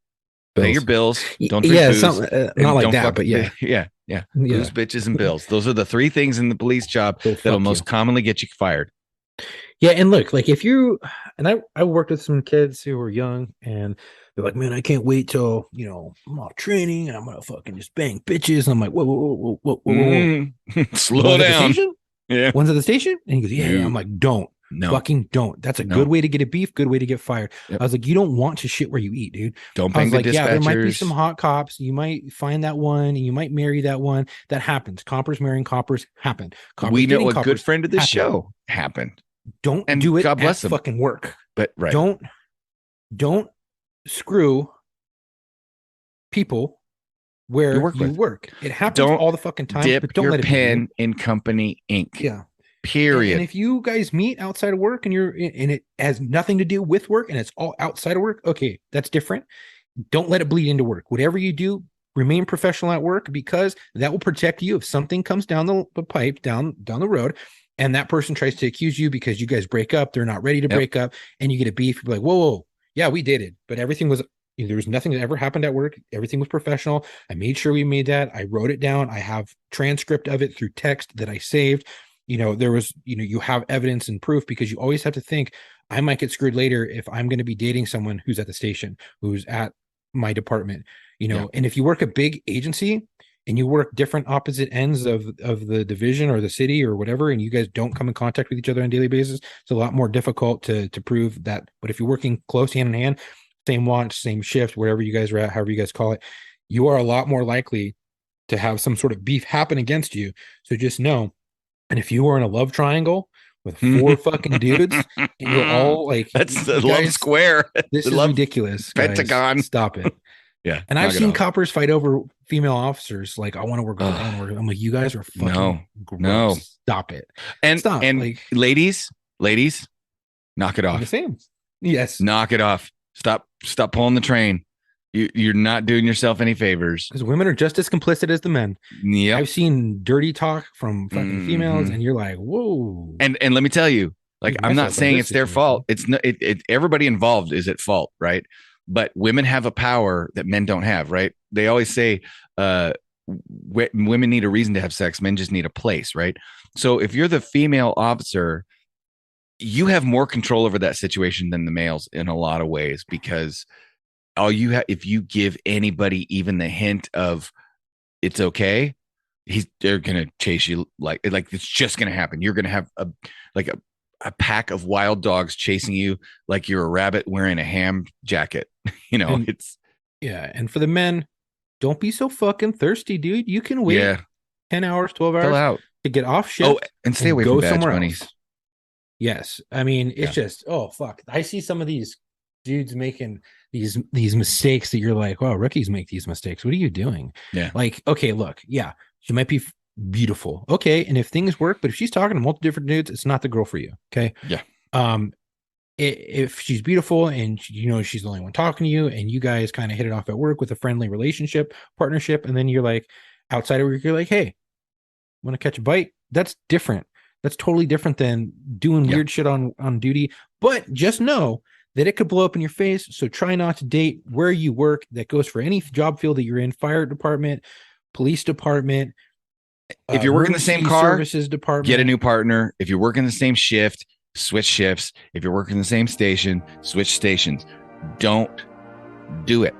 [SPEAKER 4] Pay your bills. Don't drink booze.
[SPEAKER 5] Not like that, but yeah.
[SPEAKER 4] Yeah. Booze, bitches, and bills. Those are the 3 things in the police job that'll most commonly get you fired.
[SPEAKER 5] Yeah, and look, like, if you and I worked with some kids who were young, and they're like, "Man, I can't wait till, you know, I'm off training and I'm gonna fucking just bang bitches." And I'm like, whoa.
[SPEAKER 4] Slow down.
[SPEAKER 5] Yeah. One's at the station? And he goes, yeah. I'm like, don't.
[SPEAKER 4] No.
[SPEAKER 5] Fucking don't. That's a good way to get a beef, good way to get fired. Yep. I was like, you don't want to shit where you eat, dude.
[SPEAKER 4] Don't bang the dispatchers.
[SPEAKER 5] Yeah, there might be some hot cops. You might find that one, and you might marry that one. That happens. Coppers marrying coppers happen.
[SPEAKER 4] We know a good friend of this show happened.
[SPEAKER 5] Don't do it.
[SPEAKER 4] God bless them.
[SPEAKER 5] Fucking work.
[SPEAKER 4] But right.
[SPEAKER 5] Don't screw people where you work. It happens all the fucking time.
[SPEAKER 4] Dip
[SPEAKER 5] but don't
[SPEAKER 4] your
[SPEAKER 5] let it
[SPEAKER 4] pen in company ink.
[SPEAKER 5] Yeah.
[SPEAKER 4] Period.
[SPEAKER 5] And if you guys meet outside of work and it has nothing to do with work and it's all outside of work, okay, that's different. Don't let it bleed into work. Whatever you do, remain professional at work, because that will protect you if something comes down the pipe, down the road, and that person tries to accuse you because you guys break up, they're not ready to break up, and you get a beef. You're like, whoa, yeah, we did it, but everything was, there was nothing that ever happened at work. Everything was professional. I made sure we made that. I wrote it down. I have transcript of it through text that I saved. You know, there was, you have evidence and proof, because you always have to think, I might get screwed later if I'm going to be dating someone who's at the station, who's at my department, and if you work a big agency and you work different opposite ends of the division or the city or whatever, and you guys don't come in contact with each other on a daily basis, it's a lot more difficult to prove that. But if you're working close hand in hand, same watch, same shift, wherever you guys are at, however you guys call it, you are a lot more likely to have some sort of beef happen against you. So just know, and if you are in a love triangle with 4 fucking dudes, and you're all like,
[SPEAKER 4] that's the love square.
[SPEAKER 5] This is ridiculous.
[SPEAKER 4] Pentagon.
[SPEAKER 5] Guys. Stop it.
[SPEAKER 4] Yeah.
[SPEAKER 5] And I've seen coppers fight over female officers. Like, I want to work with her. I'm like, you guys are fucking gross.
[SPEAKER 4] No.
[SPEAKER 5] Stop it.
[SPEAKER 4] And
[SPEAKER 5] stop.
[SPEAKER 4] And
[SPEAKER 5] like,
[SPEAKER 4] ladies, knock it off.
[SPEAKER 5] The same. Yes.
[SPEAKER 4] Knock it off. Stop pulling the train. You're not doing yourself any favors.
[SPEAKER 5] Because women are just as complicit as the men.
[SPEAKER 4] Yep.
[SPEAKER 5] I've seen dirty talk from fucking females, and you're like, whoa.
[SPEAKER 4] And let me tell you, like, I'm not saying it's their fault. It's not. Everybody involved is at fault, right? But women have a power that men don't have, right? They always say, women need a reason to have sex. Men just need a place, right? So if you're the female officer, you have more control over that situation than the males in a lot of ways, because all you have, if you give anybody even the hint of it's okay, they're gonna chase you like it's just gonna happen. You're gonna have a pack of wild dogs chasing you like you're a rabbit wearing a ham jacket.
[SPEAKER 5] And for the men, don't be so fucking thirsty, dude. You can wait 10 hours, 12 hours to get off shift.
[SPEAKER 4] Oh, and stay away from badge bunnies.
[SPEAKER 5] Yes. I mean, it's just, oh, fuck. I see some of these dudes making these mistakes that you're like, wow, rookies make these mistakes. What are you doing?
[SPEAKER 4] Yeah.
[SPEAKER 5] Like, okay, look, she might be beautiful. Okay. And if things work, but if she's talking to multiple different dudes, it's not the girl for you. Okay.
[SPEAKER 4] Yeah.
[SPEAKER 5] If she's beautiful and she's the only one talking to you, and you guys kind of hit it off at work with a friendly relationship, partnership, and then you're like, outside of work, you're like, hey, want to catch a bite? That's different. That's totally different than doing weird shit on duty. But just know that it could blow up in your face. So try not to date where you work. That goes for any job field that you're in: fire department, police department.
[SPEAKER 4] If you're working the same car,
[SPEAKER 5] services department,
[SPEAKER 4] get a new partner. If you're working the same shift, switch shifts. If you're working the same station, switch stations. Don't do it.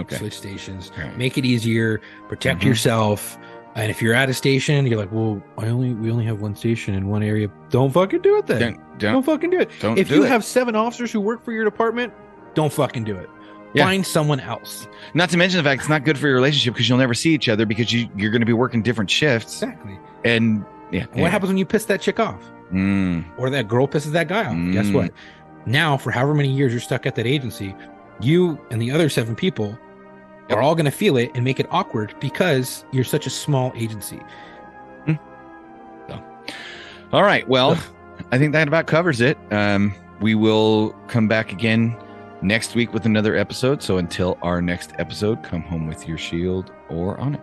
[SPEAKER 5] Switch stations. Right. Make it easier. Protect yourself. And if you're at a station, you're like, well, we only have one station in one area. Don't fucking do it then. Don't fucking do it. If you have 7 officers who work for your department, don't fucking do it. Find someone else. Not
[SPEAKER 4] to mention the fact it's not good for your relationship, because you'll never see each other, because you're going to be working different shifts.
[SPEAKER 5] Exactly.
[SPEAKER 4] And
[SPEAKER 5] what happens when you piss that chick off? Or that girl pisses that guy off? Guess what? Now, for however many years you're stuck at that agency, you and the other 7 people are all going to feel it and make it awkward, because you're such a small agency.
[SPEAKER 4] So. All right. Well, I think that about covers it. We will come back again next week with another episode. So until our next episode, come home with your shield or on it.